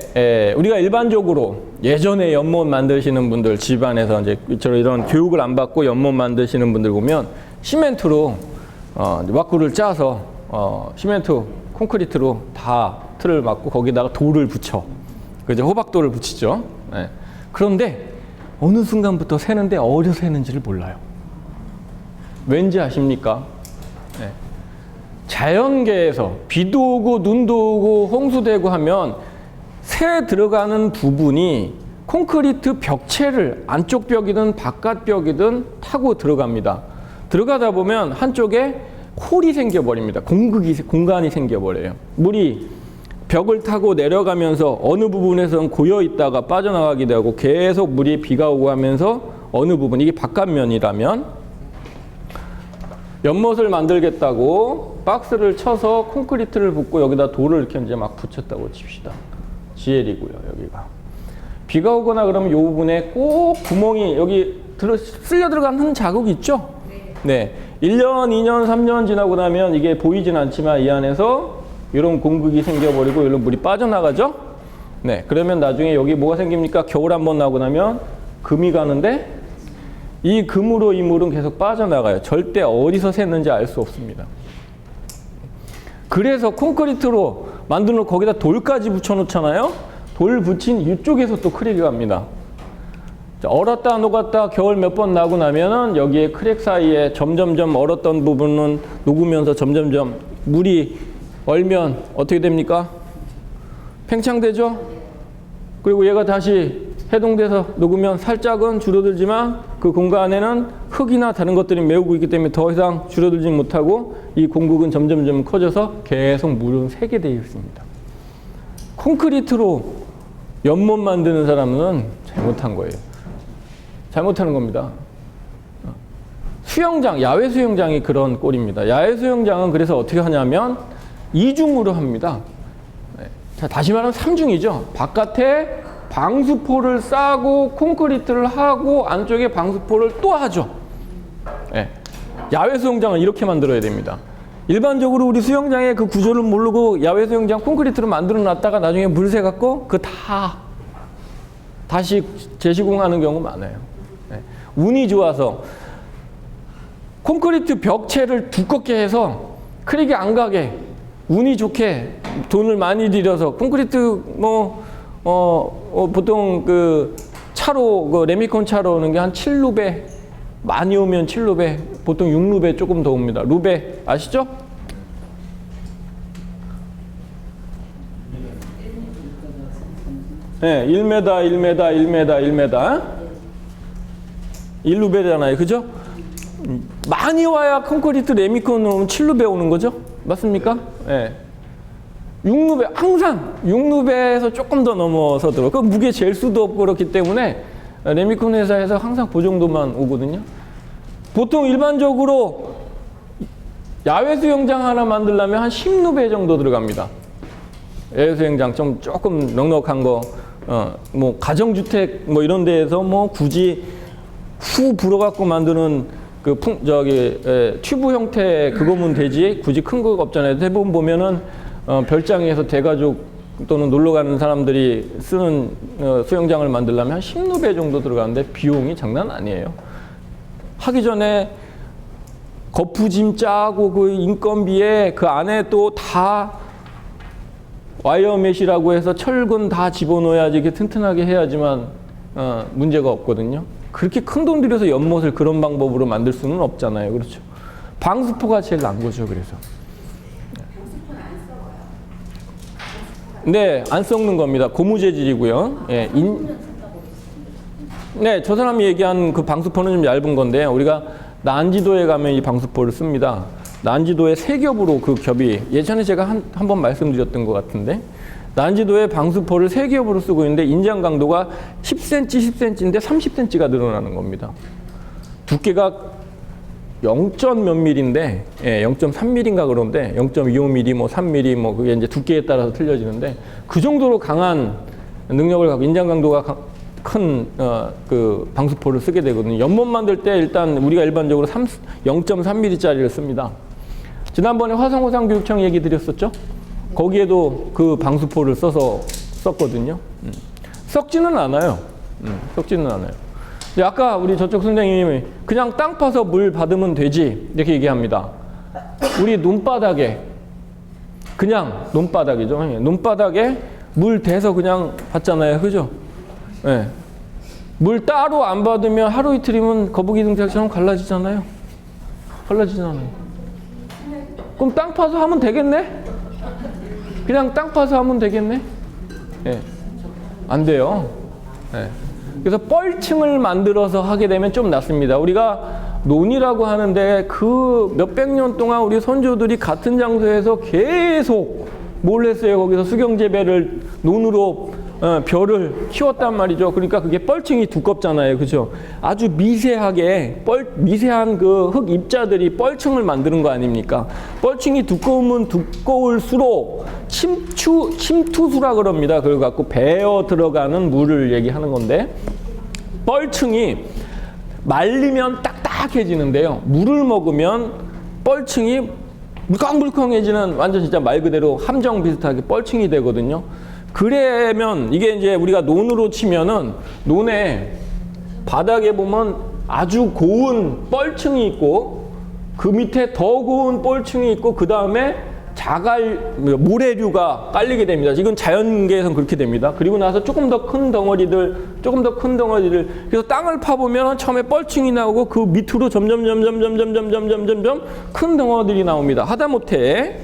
우리가 일반적으로 예전에 연못 만드시는 분들 집안에서 이제 이런 교육을 안 받고 연못 만드시는 분들 보면 시멘트로 와꾸를 짜서 시멘트 콘크리트로 다 틀을 막고 거기다가 돌을 붙여. 그죠? 호박돌을 붙이죠. 네. 그런데 어느 순간부터 새는데 어디서 새는지를 몰라요. 왠지 아십니까? 네. 자연계에서 비도 오고 눈도 오고 홍수되고 하면 새 들어가는 부분이 콘크리트 벽체를 안쪽 벽이든 바깥 벽이든 타고 들어갑니다. 들어가다 보면 한쪽에 홀이 생겨버립니다. 공간이 생겨버려요. 물이 벽을 타고 내려가면서 어느 부분에서는 고여 있다가 빠져나가기도 하고 계속 물이 비가 오고 하면서 어느 부분, 이게 바깥면이라면 연못을 만들겠다고 박스를 쳐서 콘크리트를 붓고 여기다 돌을 이렇게 이제 막 붙였다고 칩시다. GL이고요, 여기가. 비가 오거나 그러면 이 부분에 꼭 구멍이 여기 쓸려 들어간 한 자국이 있죠? 네. 1년, 2년, 3년 지나고 나면 이게 보이진 않지만 이 안에서 이런 공극이 생겨버리고 이런 물이 빠져나가죠? 네. 그러면 나중에 여기 뭐가 생깁니까? 겨울 한번 나고 나면 금이 가는데 이 금으로 이 물은 계속 빠져나가요. 절대 어디서 샜는지 알 수 없습니다. 그래서 콘크리트로 만들어 거기다 돌까지 붙여놓잖아요. 돌 붙인 이쪽에서 또 크랙이 갑니다. 얼었다 녹았다 겨울 몇 번 나고 나면은 여기에 크랙 사이에 점점점 얼었던 부분은 녹으면서 점점점 물이 얼면 어떻게 됩니까? 팽창되죠? 그리고 얘가 다시 해동돼서 녹으면 살짝은 줄어들지만 그 공간에는 흙이나 다른 것들이 메우고 있기 때문에 더 이상 줄어들지 못하고 이 공극은 점점점 커져서 계속 물은 새게 되어 있습니다. 콘크리트로 연못 만드는 사람은 잘못한 거예요. 잘못하는 겁니다. 수영장, 야외 수영장이 그런 꼴입니다. 야외 수영장은 그래서 어떻게 하냐면 이중으로 합니다. 자, 다시 말하면 3중이죠. 바깥에 방수포를 싸고 콘크리트를 하고 안쪽에 방수포를 또 하죠. 네. 야외 수영장은 이렇게 만들어야 됩니다. 일반적으로 우리 수영장의 그 구조를 모르고 야외 수영장 콘크리트로 만들어 놨다가 나중에 물새 갖고 그 다 다시 재시공하는 경우 많아요. 네. 운이 좋아서 콘크리트 벽체를 두껍게 해서 크랙이 안 가게 운이 좋게 돈을 많이 들여서 콘크리트 보통 그 차로 그 레미콘 차로 오는 게 한 7루베 많이 오면 7루베 보통 6루베 조금 더 옵니다. 루베 아시죠? 네, 1m 1루베잖아요. 그죠? 많이 와야 콘크리트 레미콘 오면 7루베 오는 거죠? 맞습니까? 네. 6루베, 항상 6루베에서 조금 더 넘어서 들어. 그 무게 잴 수도 없고 그렇기 때문에 레미콘 회사에서 항상 그 정도만 오거든요. 보통 일반적으로 야외 수영장 하나 만들려면 한 10루베 정도 들어갑니다. 야외 수영장 좀 조금 넉넉한 거, 뭐 가정주택 뭐 이런 데에서 뭐 굳이 후 불어갖고 만드는 그 튜브 형태 그거면 되지 굳이 큰 거 없잖아요. 대부분 보면은 별장에서 대가족 또는 놀러 가는 사람들이 쓰는 수영장을 만들려면 한 10루베 정도 들어가는데 비용이 장난 아니에요. 하기 전에 거푸짐 짜고 그 인건비에 그 안에 또 다 와이어맷이라고 해서 철근 다 집어넣어야지 이렇게 튼튼하게 해야지만 문제가 없거든요. 그렇게 큰 돈 들여서 연못을 그런 방법으로 만들 수는 없잖아요. 그렇죠. 방수포가 제일 난 거죠. 그래서.
방수포는 안 썩어요?
네, 안 썩는 겁니다. 고무 재질이고요. 예, 네, 저 사람이 얘기한 그 방수포는 좀 얇은 건데 우리가 난지도에 가면 이 방수포를 씁니다. 난지도에 세 겹으로 그 겹이 예전에 제가 한 번 말씀드렸던 것 같은데 난지도에 방수포를 세 겹으로 쓰고 있는데 인장 강도가 10cm, 10cm인데 30cm가 늘어나는 겁니다. 두께가 0. 몇 밀인데, 예, 0.3mm인가 그런데 0.25mm, 뭐 3mm, 뭐 그게 이제 두께에 따라서 틀려지는데 그 정도로 강한 능력을 갖고 인장 강도가 큰 그 방수포를 쓰게 되거든요. 연못 만들 때 일단 우리가 일반적으로 0.3mm짜리를 씁니다. 지난번에 화성호상 교육청 얘기 드렸었죠? 거기에도 그 방수포를 썼거든요. 썩지는 않아요. 썩지는 않아요. 근데 아까 우리 저쪽 선생님이 그냥 땅 파서 물 받으면 되지 이렇게 얘기합니다. 우리 논바닥에 그냥 논바닥이죠. 논바닥에 물 대서 그냥 받잖아요. 그죠? 네. 물 따로 안 받으면 하루 이틀이면 거북이 등짝처럼 갈라지잖아요. 갈라지잖아요. 그럼 땅 파서 하면 되겠네? 그냥 땅 파서 하면 되겠네? 네. 안 돼요. 네. 그래서 뻘층을 만들어서 하게 되면 좀 낫습니다. 우리가 논이라고 하는데 그 몇백 년 동안 우리 선조들이 같은 장소에서 계속 뭘 했어요? 거기서 수경재배를 논으로 벼를 키웠단 말이죠. 그러니까 그게 뻘층이 두껍잖아요. 그죠? 아주 미세하게 미세한 그 흙 입자들이 뻘층을 만드는 거 아닙니까? 뻘층이 두꺼우면 두꺼울수록 침투수라 그럽니다. 그걸 갖고 배어 들어가는 물을 얘기하는 건데 뻘층이 말리면 딱딱해지는데요. 물을 먹으면 뻘층이 물컹물컹해지는 완전 진짜 말 그대로 함정 비슷하게 뻘층이 되거든요. 그러면 이게 이제 우리가 논으로 치면은 논에 바닥에 보면 아주 고운 뻘층이 있고 그 밑에 더 고운 뻘층이 있고 그 다음에 모래류가 깔리게 됩니다. 이건 자연계에서는 그렇게 됩니다. 그리고 나서 조금 더 큰 덩어리들 그래서 땅을 파보면 처음에 뻘층이 나오고 그 밑으로 점점 큰 덩어리들이 나옵니다. 하다못해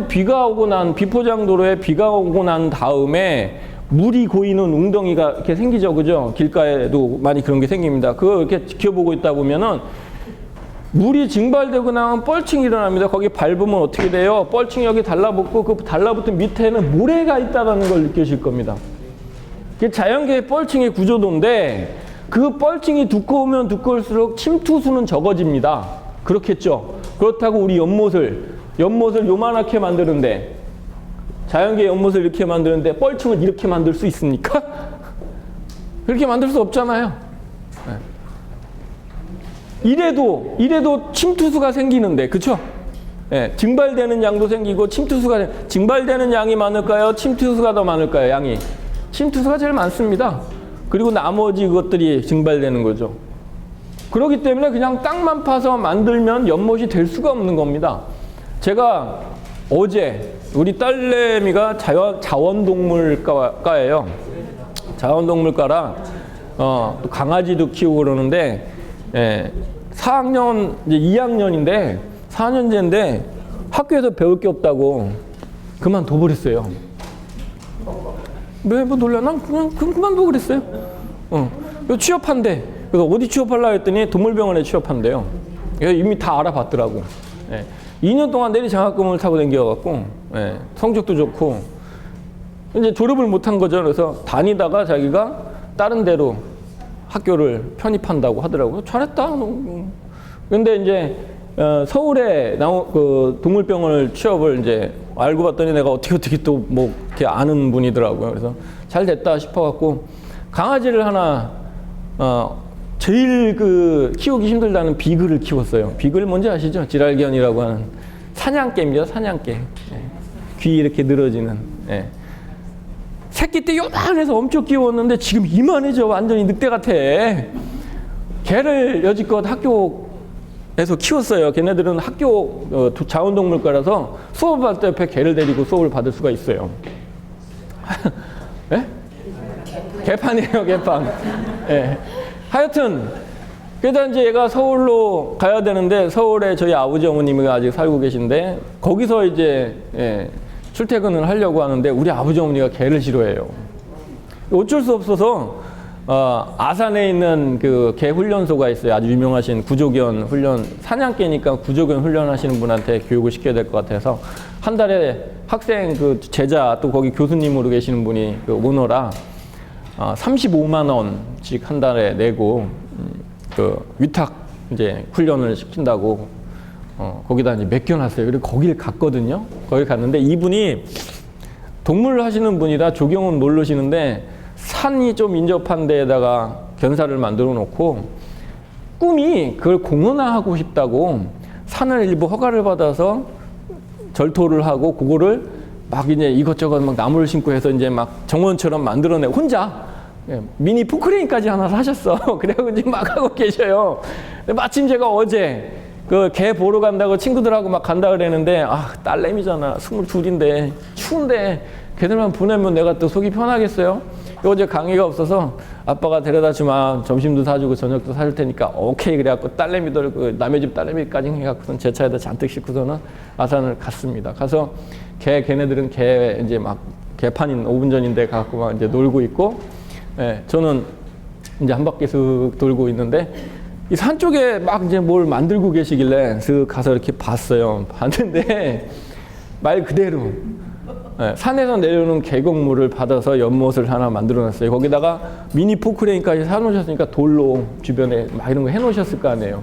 비가 오고 비포장도로에 비가 오고 난 다음에 물이 고이는 웅덩이가 이렇게 생기죠. 그죠? 길가에도 많이 그런 게 생깁니다. 그거 이렇게 지켜보고 있다 보면은 물이 증발되고 나면 뻘층이 일어납니다. 거기 밟으면 어떻게 돼요? 뻘층이 여기 달라붙고 그 달라붙은 밑에는 모래가 있다는 걸 느끼실 겁니다. 그게 자연계의 뻘층의 구조도인데 그 뻘층이 두꺼우면 두꺼울수록 침투수는 적어집니다. 그렇겠죠? 그렇다고 우리 연못을 요만하게 만드는데 자연계의 연못을 이렇게 만드는데 뻘층을 이렇게 만들 수 있습니까? 그렇게 만들 수 없잖아요. 이래도 침투수가 생기는데, 그쵸? 예, 증발되는 양도 생기고 증발되는 양이 많을까요? 침투수가 더 많을까요? 양이? 침투수가 제일 많습니다. 그리고 나머지 것들이 증발되는 거죠. 그렇기 때문에 그냥 땅만 파서 만들면 연못이 될 수가 없는 겁니다. 제가 어제 우리 딸내미가 자원동물과예요. 자원동물과라 또 강아지도 키우고 그러는데 4학년 이제 2학년인데 4년제인데 학교에서 배울 게 없다고 그만둬 버렸어요. 왜 뭐 놀라나? 그만둬 그랬어요. 취업한대. 그래서 어디 취업하려고 했더니 동물병원에 취업한대요. 이미 다 알아봤더라고. 2년 동안 내리장학금을 타고 다녀갖고 성적도 좋고 이제 졸업을 못한 거죠. 그래서 다니다가 자기가 다른 데로 학교를 편입한다고 하더라고요. 잘했다. 근데 이제 서울에 그 동물병원을 취업을 이제 알고 봤더니 내가 어떻게 또 뭐 이렇게 아는 분이더라고요. 그래서 잘 됐다 싶어갖고 강아지를 하나 제일 그 키우기 힘들다는 비글을 키웠어요. 비글 뭔지 아시죠? 지랄견이라고 하는 사냥개입니다. 사냥개. 예. 귀 이렇게 늘어지는. 예. 새끼 때 요만해서 엄청 키웠는데 지금 이만해져. 완전히 늑대 같아. 개를 여지껏 학교에서 키웠어요. 걔네들은 학교 자원동물과라서 수업을 받을 때 옆에 개를 데리고 수업을 받을 수가 있어요. 예? 개판이에요, 개판. 예. 하여튼 그러다 이제 얘가 서울로 가야 되는데 서울에 저희 아버지 어머님이 아직 살고 계신데 거기서 이제 출퇴근을 하려고 하는데 우리 아버지 어머니가 개를 싫어해요. 어쩔 수 없어서 아산에 있는 그 개 훈련소가 있어요. 아주 유명하신 구조견 훈련, 사냥개니까 구조견 훈련하시는 분한테 교육을 시켜야 될 것 같아서 한 달에 학생 그 제자 또 거기 교수님으로 계시는 분이 그 오너라 35만 원씩 한 달에 내고 그 위탁 이제 훈련을 시킨다고 거기다 이제 맡겨놨어요. 그리고 거기를 갔거든요. 거기 갔는데 이분이 동물 하시는 분이라 조경은 모르시는데 산이 좀 인접한 데에다가 견사를 만들어 놓고 꿈이 그걸 공원화하고 싶다고 산을 일부 허가를 받아서 절토를 하고 그거를 막 이제 이것저것 막 나무를 심고 해서 이제 막 정원처럼 만들어내 혼자 미니 포크레인까지 하나 사셨어. 그래가지고 지금 막 하고 계셔요. 마침 제가 어제 그 개 보러 간다고 친구들하고 막 간다 그랬는데 딸내미잖아. 22인데 추운데 걔들만 보내면 내가 또 속이 편하겠어요? 어제 강의가 없어서 아빠가 데려다 주마. 점심도 사주고 저녁도 사줄 테니까 오케이 그래갖고 딸내미들 그 남의 집 딸내미까지 해갖고선 제 차에다 잔뜩 싣고서는 아산을 갔습니다. 가서 걔네들은 개 이제 막 개판인 5분 전인데 가갖고 막 이제 놀고 있고 저는 이제 한 바퀴 쓱 돌고 있는데 이 산 쪽에 막 이제 뭘 만들고 계시길래 쓱 가서 이렇게 봤어요. 봤는데 말 그대로 산에서 내려오는 계곡물을 받아서 연못을 하나 만들어 놨어요. 거기다가 미니 포크레인까지 사놓으셨으니까 돌로 주변에 막 이런 거 해놓으셨을 거 아니에요.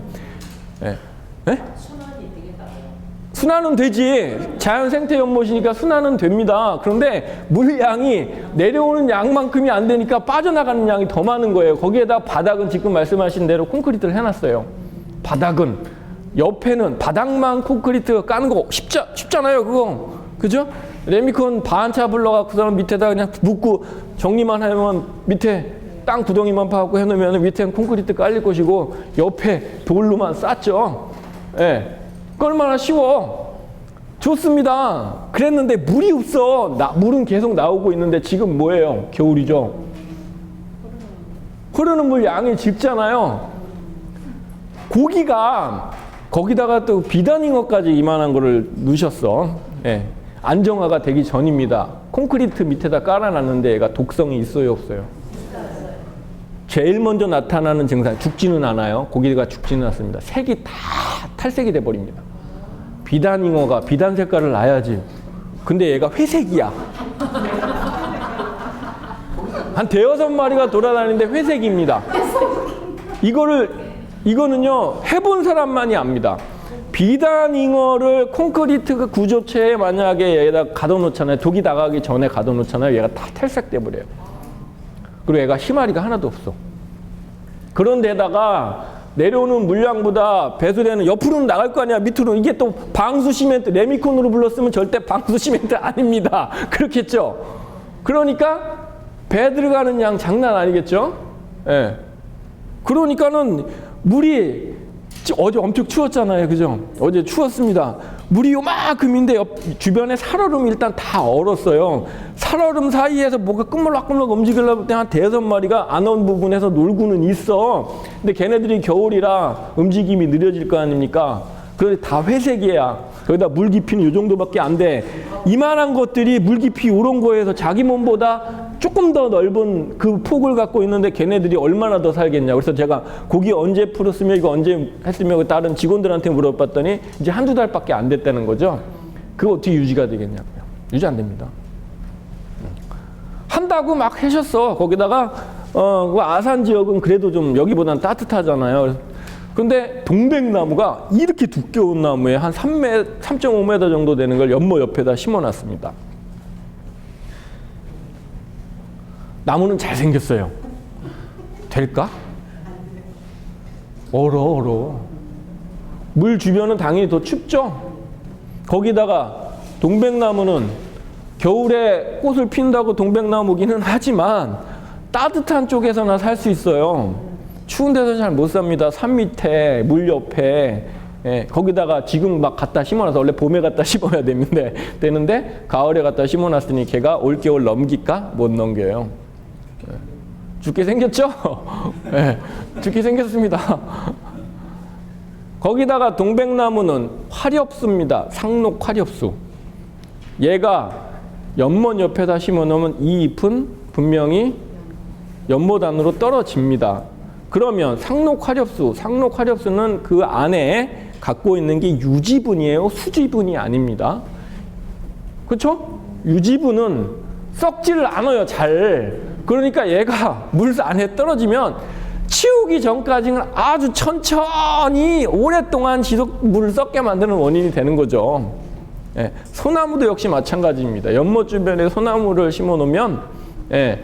순환은 되지. 자연 생태 연못이니까 순환은 됩니다. 그런데 물량이 내려오는 양만큼이 안 되니까 빠져나가는 양이 더 많은 거예요. 거기에다 바닥은 지금 말씀하신 대로 콘크리트를 해놨어요. 바닥은. 옆에는 바닥만 콘크리트 까는 거 쉽잖아요, 그거. 그죠? 레미콘 반차 불러갖고서는 밑에다 그냥 묶고 정리만 하면 밑에 땅 구덩이만 파갖고 해놓으면 밑에는 콘크리트 깔릴 것이고 옆에 돌로만 쌌죠. 예. 얼마나 쉬워. 좋습니다. 그랬는데 물이 없어. 물은 계속 나오고 있는데 지금 뭐예요? 겨울이죠. 흐르는 물 양이 적잖아요. 고기가 거기다가 또 비단잉어까지 이만한 거를 넣으셨어. 예. 안정화가 되기 전입니다. 콘크리트 밑에다 깔아놨는데 얘가 독성이 있어요, 없어요? 제일 먼저 나타나는 증상, 죽지는 않아요. 고기가 죽지는 않습니다. 색이 다 탈색이 돼버립니다. 비단잉어가 비단 색깔을 놔야지. 근데 얘가 회색이야. 한 5-6마리가 돌아다니는데 회색입니다. 이거는요, 해본 사람만이 압니다. 비단잉어를 콘크리트 구조체에 만약에 얘가 가둬놓잖아요. 독이 나가기 전에 가둬놓잖아요. 얘가 다 탈색돼 버려요. 그리고 얘가 희마리가 하나도 없어. 그런데다가 내려오는 물량보다 배수대는 옆으로는 나갈 거 아니야. 밑으로. 이게 또 방수 시멘트, 레미콘으로 불렀으면 절대 방수 시멘트 아닙니다. 그렇겠죠? 그러니까 배 들어가는 양 장난 아니겠죠? 예. 그러니까는 물이 어제 엄청 추웠잖아요. 그죠? 어제 추웠습니다. 물이 요만큼인데 주변에 살얼음이 일단 다 얼었어요. 살얼음 사이에서 뭐가 끄물락끄물락 움직이려고 한 5-6마리가 안 온 부분에서 놀고는 있어. 근데 걔네들이 겨울이라 움직임이 느려질 거 아닙니까? 그런데 다 회색이야. 거기다 물 깊이는 이 정도밖에 안 돼. 이만한 것들이 물 깊이 이런 거에서 자기 몸보다 조금 더 넓은 그 폭을 갖고 있는데 걔네들이 얼마나 더 살겠냐. 그래서 제가 고기 언제 풀었으며 이거 언제 했으며 다른 직원들한테 물어봤더니 이제 1-2달밖에 안 됐다는 거죠. 그거 어떻게 유지가 되겠냐고요. 유지 안 됩니다. 한다고 막 하셨어. 거기다가 그 아산 지역은 그래도 좀 여기보다는 따뜻하잖아요. 근데 동백나무가 이렇게 두꺼운 나무에 한 3.5m 정도 되는 걸 연못 옆에다 심어놨습니다. 나무는 잘생겼어요. 될까? 얼어. 물 주변은 당연히 더 춥죠? 거기다가 동백나무는 겨울에 꽃을 핀다고 동백나무기는 하지만 따뜻한 쪽에서나 살 수 있어요. 추운 데서 잘 못 삽니다. 산 밑에, 물 옆에. 예, 거기다가 지금 막 갖다 심어놔서 원래 봄에 갖다 심어야 되는데 가을에 갖다 심어놨으니 걔가 올겨울 넘길까? 못 넘겨요. 예, 죽게 생겼죠? 예, 죽게 생겼습니다. 거기다가 동백나무는 화렵수입니다. 상록 화렵수. 얘가 연못 옆에다 심어놓으면 이 잎은 분명히 연못 안으로 떨어집니다. 그러면 상록 화렵수는 그 안에 갖고 있는 게 유지분이에요. 수지분이 아닙니다. 그렇죠? 유지분은 썩지를 않아요. 잘. 그러니까 얘가 물 안에 떨어지면 치우기 전까지는 아주 천천히 오랫동안 물을 썩게 만드는 원인이 되는 거죠. 예, 소나무도 역시 마찬가지입니다. 연못 주변에 소나무를 심어 놓으면 예,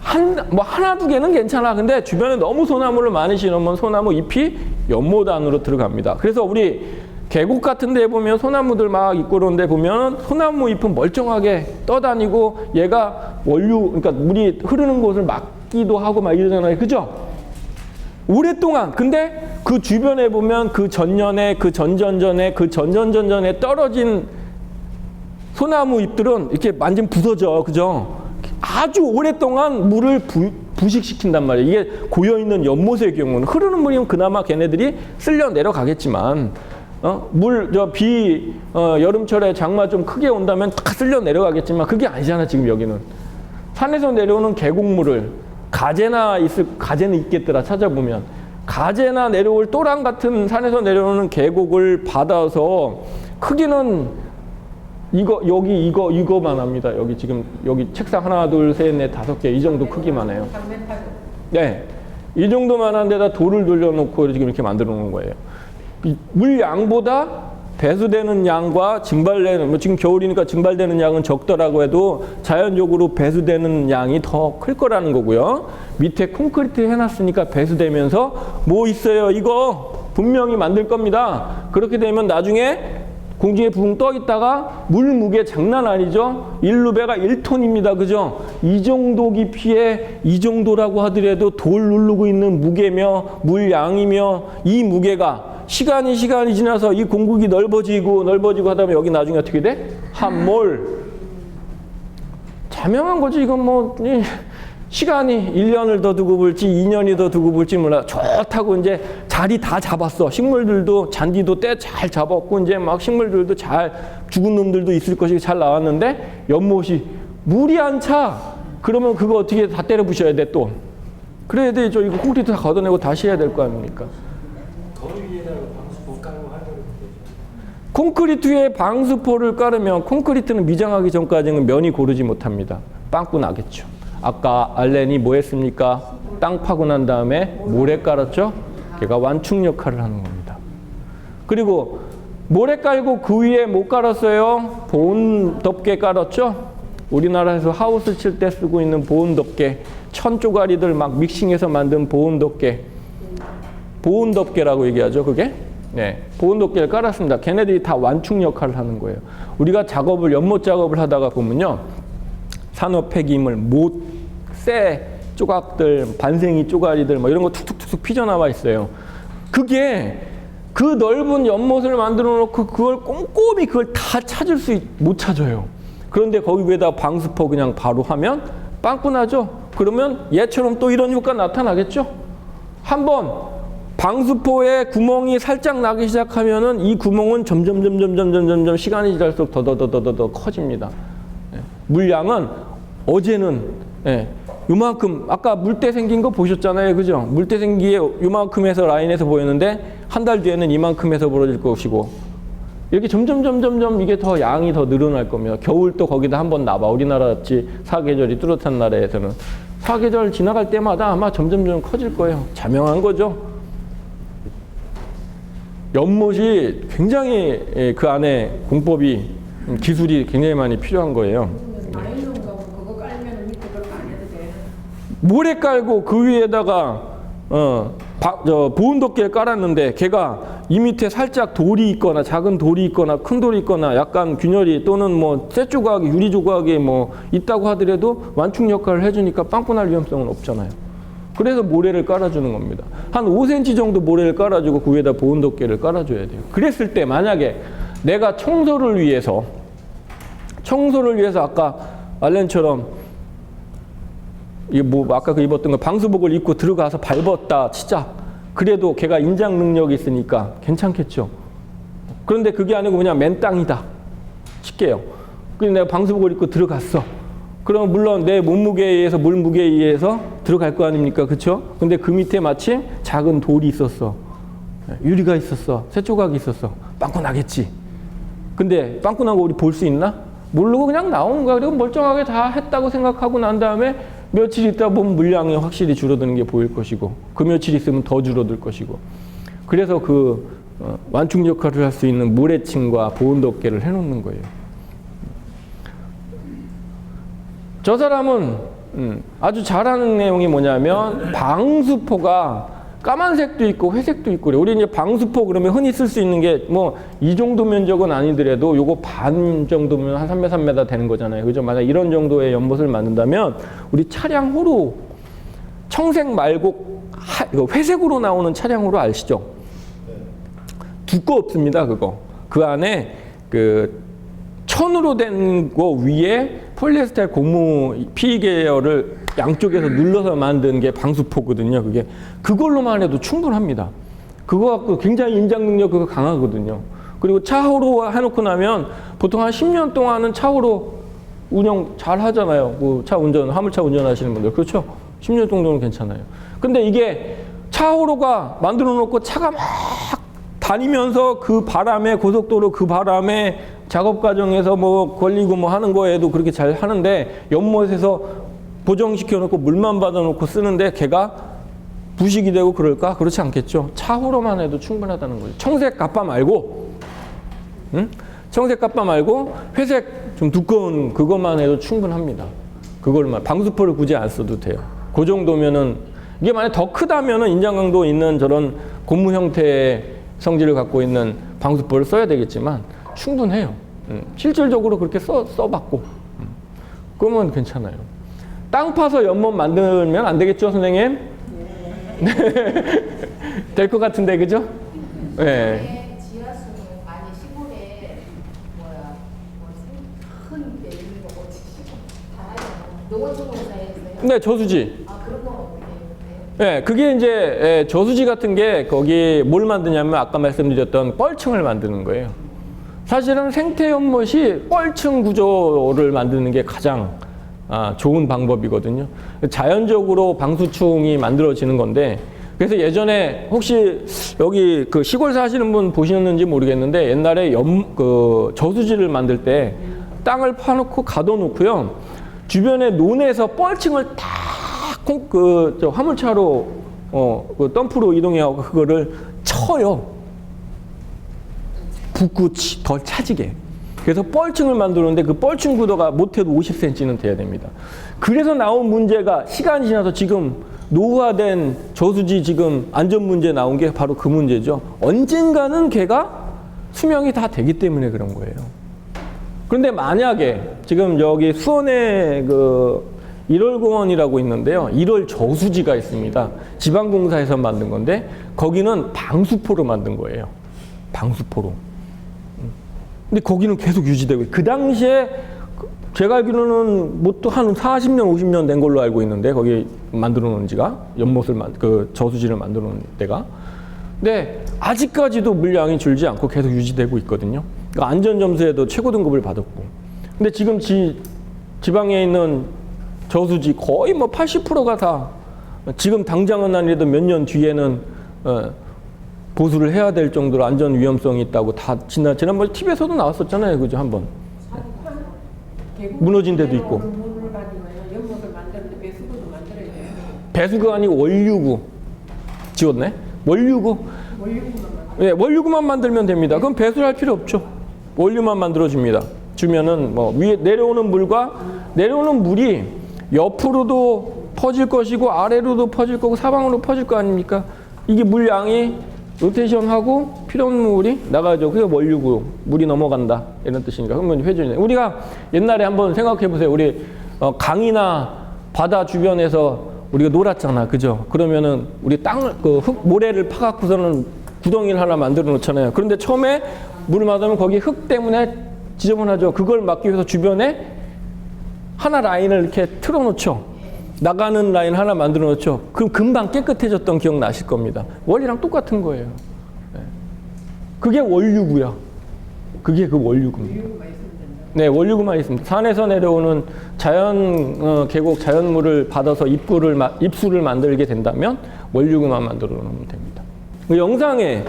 하나 두 개는 괜찮아. 근데 주변에 너무 소나무를 많이 심으면 소나무 잎이 연못 안으로 들어갑니다. 그래서 우리 계곡 같은 데 보면 소나무들 막 있고 그런 데 보면 소나무 잎은 멀쩡하게 떠다니고 얘가 그러니까 물이 흐르는 곳을 막기도 하고 막 이러잖아요. 그죠? 오랫동안. 근데 그 주변에 보면 그 전년에, 그 전전전에, 그 전전전전에 떨어진 소나무 잎들은 이렇게 완전 부서져. 그죠? 아주 오랫동안 물을 부식시킨단 말이에요. 이게 고여있는 연못의 경우는 흐르는 물이면 그나마 걔네들이 쓸려 내려가겠지만 여름철에 장마 좀 크게 온다면 다 쓸려 내려가겠지만 그게 아니잖아. 지금 여기는 산에서 내려오는 계곡물을 가재는 있겠더라. 찾아보면 가재나 내려올 또랑 같은 산에서 내려오는 계곡을 받아서 크기는 이거만 합니다. 여기 지금 여기 책상 하나, 둘, 셋, 넷, 5개 이 정도 크기만 해요. 네, 이 정도만 한 데다 돌을 돌려놓고 지금 이렇게 만들어 놓은 거예요. 물 양보다 배수되는 양과 증발되는, 지금 겨울이니까 증발되는 양은 적더라고 해도 자연적으로 배수되는 양이 더 클 거라는 거고요. 밑에 콘크리트 해놨으니까 배수되면서 뭐 있어요? 이거 분명히 만들 겁니다. 그렇게 되면 나중에 공중에 붕 떠 있다가 물 무게 장난 아니죠? 1루베가 1톤입니다. 그죠? 이 정도 깊이에 이 정도라고 하더라도 돌 누르고 있는 무게며 물 양이며 이 무게가 시간이 지나서 이 공국이 넓어지고 하다 보면 여기 나중에 어떻게 돼? 함몰. 자명한 거지. 이건 뭐 시간이 1년을 더 두고 볼지 2년이 더 두고 볼지 몰라. 좋다고 이제 자리 다 잡았어. 식물들도 잔디도 때 잘 잡았고 이제 막 식물들도 잘 죽은 놈들도 있을 것이 잘 나왔는데 연못이 물이 안 차. 그러면 그거 어떻게 다 때려 부셔야 돼 또. 그래야 돼. 이거 콘크리트 다 걷어내고 다시 해야 될 거 아닙니까? 콘크리트에 방수포를 깔으면 콘크리트는 미장하기 전까지는 면이 고르지 못합니다. 빵꾸 나겠죠. 아까 알렌이 뭐 했습니까? 땅 파고 난 다음에 모래 깔았죠? 걔가 완충 역할을 하는 겁니다. 그리고 모래 깔고 그 위에 못 깔았어요? 보온 덮개 깔았죠? 우리나라에서 하우스 칠 때 쓰고 있는 보온 덮개, 1000조가리들 막 믹싱해서 만든 보온 덮개. 보온 덮개라고 얘기하죠, 그게? 네, 보온 덮개를 깔았습니다. 걔네들이 다 완충 역할을 하는 거예요. 우리가 연못 작업을 하다가 보면요. 산업 폐기물, 쇠 조각들, 반생이 쪼가리들 뭐 이런 거 툭툭툭 피져나와 있어요. 그게 그 넓은 연못을 만들어 놓고 그걸 꼼꼼히 그걸 다 못 찾아요. 그런데 거기 위에다 방수포 그냥 바로 하면 빵꾸 나죠? 그러면 얘처럼 또 이런 효과 나타나겠죠? 한번 방수포에 구멍이 살짝 나기 시작하면은 이 구멍은 점점 시간이 지날수록 더 커집니다. 물량은 어제는 요만큼 아까 물때 생긴 거 보셨잖아요. 그죠? 물때 생긴 게 요만큼에서 라인에서 보였는데 한 달 뒤에는 이만큼에서 벌어질 것이고 이렇게 점점 이게 더 양이 더 늘어날 겁니다. 겨울 또 거기다 한번 나봐. 우리나라 같이 사계절이 뚜렷한 나라에서는 사계절 지나갈 때마다 아마 점점 커질 거예요. 자명한 거죠. 연못이 굉장히 그 안에 공법이 기술이 굉장히 많이 필요한 거예요.
나일론 가고 그거 깔면 밑에 그런 거 안 해도 돼.
모래 깔고 그 위에다가 보온덮개를 깔았는데 걔가 이 밑에 살짝 돌이 있거나 작은 돌이 있거나 큰 돌이 있거나 약간 균열이 또는 뭐 쇠 조각이 유리 조각이 뭐 있다고 하더라도 완충 역할을 해주니까 빵꾸 날 위험성은 없잖아요. 그래서 모래를 깔아주는 겁니다. 한 5cm 정도 모래를 깔아주고 그 위에다 보온덮개를 깔아줘야 돼요. 그랬을 때 만약에 내가 청소를 위해서 아까 알렌처럼 이게 뭐 아까 그 입었던 거 방수복을 입고 들어가서 밟았다 치자. 그래도 걔가 인장 능력이 있으니까 괜찮겠죠. 그런데 그게 아니고 그냥 맨 땅이다 칠게요. 그래서 내가 방수복을 입고 들어갔어. 그럼 물론 내 몸무게에 의해서 물 무게에 의해서 들어갈 거 아닙니까? 그렇죠? 근데 그 밑에 마침 작은 돌이 있었어. 유리가 있었어. 쇠 조각이 있었어. 빵꾸 나겠지. 근데 빵꾸 난 거 우리 볼 수 있나? 모르고 그냥 나오는 거야. 그리고 멀쩡하게 다 했다고 생각하고 난 다음에 며칠 있다 보면 물량이 확실히 줄어드는 게 보일 것이고 그 며칠 있으면 더 줄어들 것이고 그래서 그 완충 역할을 할 수 있는 모래층과 보온덮개를 해놓는 거예요. 저 사람은 아주 잘하는 내용이 뭐냐면 방수포가 까만색도 있고 회색도 있고 그래요. 우리 이제 방수포 그러면 흔히 쓸 수 있는 게 뭐 이 정도 면적은 아니더라도 요거 반 정도면 한 3m, 3m 되는 거잖아요. 그죠? 만약 이런 정도의 연못을 만든다면 우리 차량호로 청색 말고 회색으로 나오는 차량호로 아시죠? 두꺼웠습니다. 그거. 그 안에 그 천으로 된 거 위에 폴리에스테르 고무 피 계열을 양쪽에서 눌러서 만든 게 방수포거든요. 그걸로만 해도 충분합니다. 그거 갖고 굉장히 인장 능력 그거 강하거든요. 그리고 차호로 해놓고 나면 보통 한 10년 동안은 차호로 운영 잘 하잖아요. 그 차 운전, 화물차 운전하시는 분들. 그렇죠? 10년 정도는 괜찮아요. 근데 이게 차호로가 만들어 놓고 차가 막 다니면서 그 바람에 고속도로 그 바람에 작업 과정에서 뭐 걸리고 뭐 하는 거에도 그렇게 잘 하는데 연못에서 보정시켜 놓고 물만 받아 놓고 쓰는데 걔가 부식이 되고 그럴까? 그렇지 않겠죠. 차후로만 해도 충분하다는 거죠. 청색 갑바 말고 청색 갑바 말고 회색 좀 두꺼운 그것만 해도 충분합니다. 그걸만 방수포를 굳이 안 써도 돼요. 그 정도면은 이게 만약 더 크다면은 인장 강도 있는 저런 고무 형태의 성질을 갖고 있는 방수포를 써야 되겠지만 충분해요. 실질적으로 그렇게 써봤고 그러면 괜찮아요. 땅 파서 연못 만들면 안 되겠죠, 선생님? 될 것 같은데, 그죠? 네.
지하수는 많이 시골에 큰 데 있는 거 어찌시고 다 하잖아요. 농어촌공사에서요?
네, 저수지.
아 그런 거 어때요?
네, 그게 이제 저수지 같은 게 거기 뭘 만드냐면 아까 말씀드렸던 뻘층을 만드는 거예요. 사실은 생태 연못이 뻘층 구조를 만드는 게 가장 좋은 방법이거든요. 자연적으로 방수충이 만들어지는 건데 그래서 예전에 혹시 여기 그 시골 사시는 분 보셨는지 모르겠는데 옛날에 저수지를 만들 때 땅을 파놓고 가둬놓고요. 주변에 논에서 뻘층을 다 화물차로 그 덤프로 이동해하고 그거를 쳐요. 붓고 덜 차지게. 그래서 뻘층을 만드는데 그 뻘층 구도가 못해도 50cm는 돼야 됩니다. 그래서 나온 문제가 시간이 지나서 지금 노후화된 저수지 지금 안전 문제 나온 게 바로 그 문제죠. 언젠가는 걔가 수명이 다 되기 때문에 그런 거예요. 그런데 만약에 지금 여기 수원에 그 1월공원이라고 있는데요. 1월 저수지가 있습니다. 지방공사에서 만든 건데 거기는 방수포로 만든 거예요. 방수포로. 근데 거기는 계속 유지되고 그 당시에 제가 알기로는 뭐 또 한 40년, 50년 된 걸로 알고 있는데 거기 만들어 놓은 지가 연못을 그 저수지를 만들어 놓은 데가 근데 아직까지도 물량이 줄지 않고 계속 유지되고 있거든요. 그러니까 안전 점수에도 최고 등급을 받았고 근데 지금 지방에 있는 저수지 거의 뭐 80%가 다 지금 당장은 아니라도 몇 년 뒤에는 보수를 해야 될 정도로 안전 위험성이 있다고 다 지난번 TV에서도 나왔었잖아요. 그죠? 한번. 무너진 데도 있고.
물을 가지고 연못을 만드는데 배수구도 만들어야 돼요.
배수구가 아니고 원류구. 지웠네? 원류구.
원료구만
예, 원료구만 만들면 됩니다. 그럼 배수를 할 필요 없죠. 원료만 만들어줍니다. 주면은 뭐 위에 내려오는 물이 옆으로도 퍼질 것이고 아래로도 퍼질 거고 사방으로 퍼질 거 아닙니까? 이게 물량이 로테이션하고 필요 없는 물이 나가죠. 그게 원유구, 물이 넘어간다 이런 뜻이니까. 그러면 회전이. 우리가 옛날에 한번 생각해 보세요. 우리 강이나 바다 주변에서 우리가 놀았잖아, 그죠? 그러면은 우리 땅을 모래를 파갖고서는 구덩이를 하나 만들어 놓잖아요. 그런데 처음에 물을 맞으면 거기 흙 때문에 지저분하죠. 그걸 막기 위해서 주변에 하나 라인을 이렇게 틀어놓죠. 나가는 라인 하나 만들어 놓죠. 그럼 금방 깨끗해졌던 기억 나실 겁니다. 원리랑 똑같은 거예요. 그게 원유구야. 그게 그 원유구입니다. 네, 원유구만 있습니다. 산에서 내려오는 계곡 자연물을 받아서 입수를 만들게 된다면 원유구만 만들어 놓으면 됩니다. 그 영상에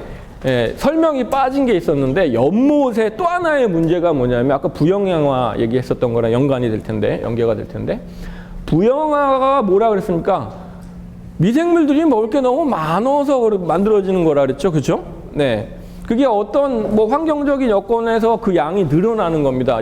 설명이 빠진 게 있었는데 연못의 또 하나의 문제가 뭐냐면 아까 부영양화 얘기했었던 거랑 연계가 될 텐데 부영화가 뭐라 그랬습니까? 미생물들이 먹을 게 너무 많아서 만들어지는 거라 그랬죠. 그죠? 네. 그게 어떤 환경적인 여건에서 그 양이 늘어나는 겁니다.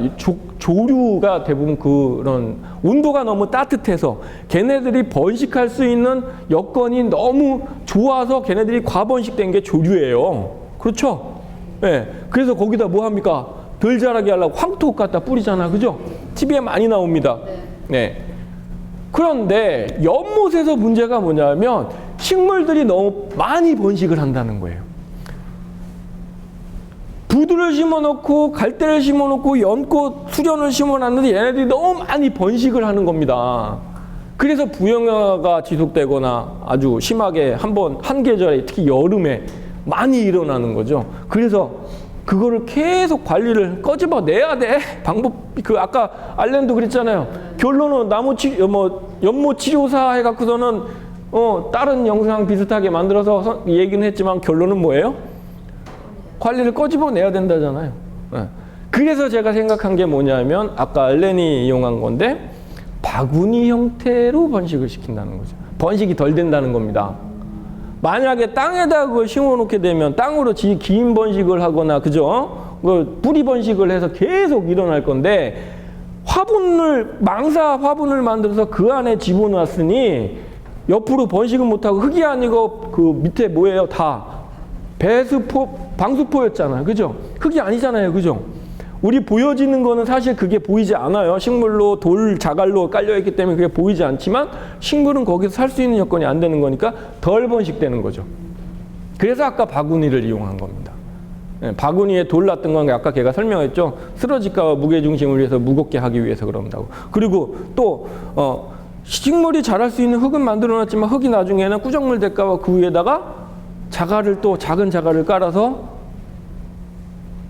조류가 대부분 그런 온도가 너무 따뜻해서 걔네들이 번식할 수 있는 여건이 너무 좋아서 걔네들이 과번식된 게 조류예요. 그렇죠? 네. 그래서 거기다 뭐 합니까? 덜 자라게 하려고 황토 갖다 뿌리잖아. 그죠? TV에 많이 나옵니다. 네. 그런데 연못에서 문제가 뭐냐면 식물들이 너무 많이 번식을 한다는 거예요. 부두를 심어놓고 갈대를 심어놓고 연꽃, 수련을 심어놨는데 얘네들이 너무 많이 번식을 하는 겁니다. 그래서 부영화가 지속되거나 아주 심하게 한 계절에 특히 여름에 많이 일어나는 거죠. 그래서 그거를 계속 관리를 꺼집어내야 돼. 아까 알렌도 그랬잖아요. 결론은 연못 치료사 해갖고서는 다른 영상 비슷하게 만들어서 얘기는 했지만 결론은 뭐예요? 관리를 꺼집어내야 된다잖아요. 그래서 제가 생각한 게 뭐냐면 아까 알렌이 이용한 건데 바구니 형태로 번식을 시킨다는 거죠. 번식이 덜 된다는 겁니다. 만약에 땅에다 그걸 심어놓게 되면 땅으로 긴 번식을 하거나 그죠? 뿌리 번식을 해서 계속 일어날 건데 망사 화분을 만들어서 그 안에 집어넣었으니 옆으로 번식은 못하고 흙이 아니고 그 밑에 뭐예요? 다 방수포였잖아요. 그죠? 흙이 아니잖아요. 그죠? 우리 보여지는 거는 사실 그게 보이지 않아요. 식물로 자갈로 깔려있기 때문에 그게 보이지 않지만 식물은 거기서 살 수 있는 여건이 안 되는 거니까 덜 번식되는 거죠. 그래서 아까 바구니를 이용한 겁니다. 바구니에 돌 놨던 건 아까 걔가 설명했죠. 쓰러질까 무게중심을 위해서 무겁게 하기 위해서 그런다고. 그리고 또 식물이 자랄 수 있는 흙은 만들어놨지만 흙이 나중에는 꾸정물 될까 봐 그 위에다가 작은 자갈을 깔아서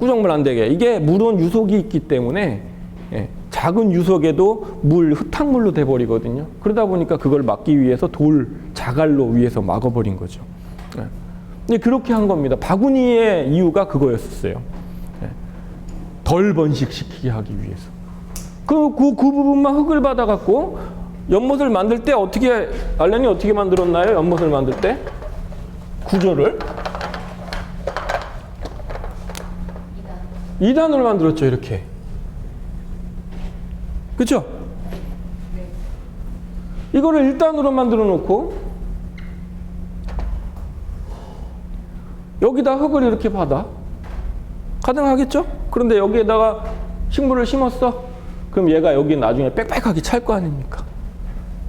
꾸정물 안 되게. 이게 물은 유속이 있기 때문에 작은 유속에도 흙탕물로 돼버리거든요. 그러다 보니까 그걸 막기 위해서 자갈로 위에서 막아버린 거죠. 근데 그렇게 한 겁니다. 바구니의 이유가 그거였었어요. 덜 번식시키게 하기 위해서. 그 부분만 흙을 받아갖고 연못을 만들 때 알렌이 어떻게 만들었나요? 연못을 만들 때? 구조를? 2단으로 만들었죠, 이렇게. 그쵸? 이거를 1단으로 만들어 놓고 여기다 흙을 이렇게 받아. 가능하겠죠? 그런데 여기에다가 식물을 심었어? 그럼 얘가 여기 나중에 빽빽하게 찰 거 아닙니까?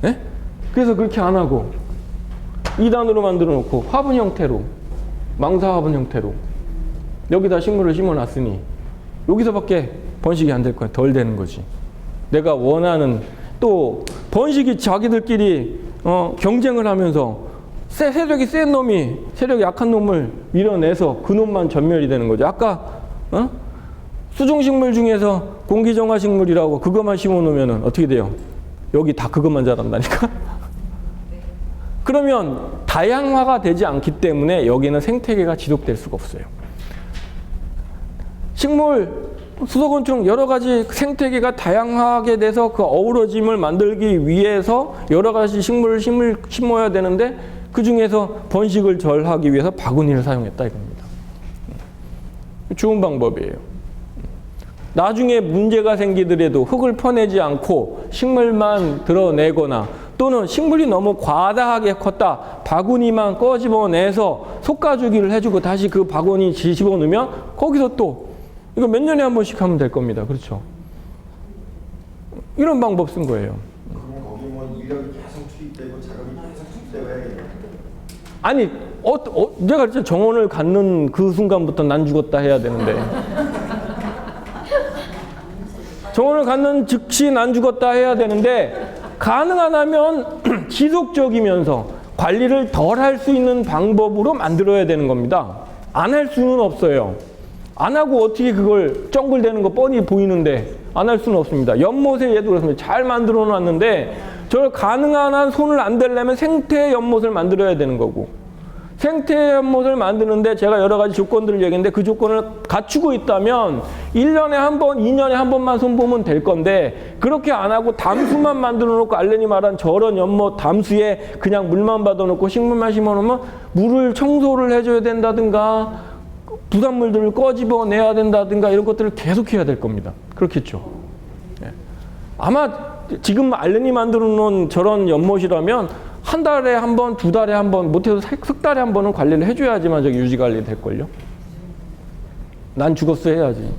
네? 그래서 그렇게 안 하고 2단으로 만들어 놓고 화분 형태로, 망사 화분 형태로 여기다 식물을 심어 놨으니 여기서밖에 번식이 안 될 거야. 덜 되는 거지. 내가 원하는 또 번식이 자기들끼리 경쟁을 하면서 세력이 센 놈이 세력이 약한 놈을 밀어내서 그 놈만 전멸이 되는 거죠. 아까 수종식물 중에서 공기정화식물이라고 그것만 심어놓으면 어떻게 돼요? 여기 다 그것만 자란다니까? 그러면 다양화가 되지 않기 때문에 여기는 생태계가 지속될 수가 없어요. 식물, 수소곤충 여러 가지 생태계가 다양하게 돼서 그 어우러짐을 만들기 위해서 여러 가지 식물을 심어야 되는데 그 중에서 번식을 덜 하기 위해서 바구니를 사용했다 이겁니다. 좋은 방법이에요. 나중에 문제가 생기더라도 흙을 퍼내지 않고 식물만 드러내거나 또는 식물이 너무 과다하게 컸다. 바구니만 꺼집어내서 솎아주기를 해주고 다시 그 바구니 집어넣으면 거기서 또 이거 몇 년에 한 번씩 하면 될 겁니다. 그렇죠? 이런 방법 쓴 거예요.
그럼 거기 뭐 인력이 계속 투입되고 자금이 계속 투입되고 해야겠네.
아니, 내가 진짜 정원을 갖는 그 순간부터 난 죽었다 해야 되는데. 정원을 갖는 즉시 난 죽었다 해야 되는데, 가능하다면 지속적이면서 관리를 덜 할 수 있는 방법으로 만들어야 되는 겁니다. 안 할 수는 없어요. 안 하고 어떻게 그걸 쩡글대는 거 뻔히 보이는데 안 할 수는 없습니다. 연못에 얘도 그렇습니다. 잘 만들어 놨는데 저를 가능한 한 손을 안 대려면 생태 연못을 만들어야 되는 거고, 생태 연못을 만드는데 제가 여러 가지 조건들을 얘기했는데 그 조건을 갖추고 있다면 1년에 한 번, 2년에 한 번만 손보면 될 건데 그렇게 안 하고 담수만 만들어 놓고 알렌이 말한 저런 연못 담수에 그냥 물만 받아놓고 식물만 심어놓으면 물을 청소를 해줘야 된다든가 부산물들을 꺼집어내야 된다든가 이런 것들을 계속 해야 될 겁니다. 그렇겠죠. 예. 아마 지금 알렌이 만들어 놓은 저런 연못이라면 한 달에 한 번, 두 달에 한 번, 못해도 석 달에 한 번은 관리를 해줘야지만 저기 유지관리 될걸요. 난 죽었어 해야지.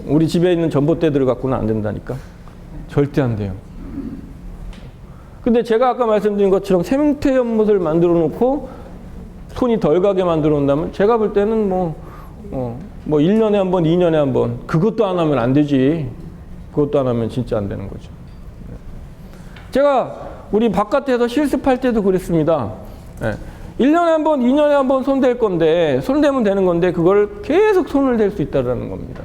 우리 집에 있는 전봇대들을 갖고는 안 된다니까. 절대 안 돼요. 근데 제가 아까 말씀드린 것처럼 생태 연못을 만들어 놓고 손이 덜 가게 만들어 놓는다면 제가 볼 때는 뭐 1년에 한 번, 2년에 한 번, 그것도 안 하면 안 되지. 그것도 안 하면 진짜 안 되는 거죠. 제가 우리 바깥에서 실습할 때도 그랬습니다. 1년에 한 번, 2년에 한 번 손댈 건데, 손대면 되는 건데, 그걸 계속 손을 댈 수 있다는 겁니다.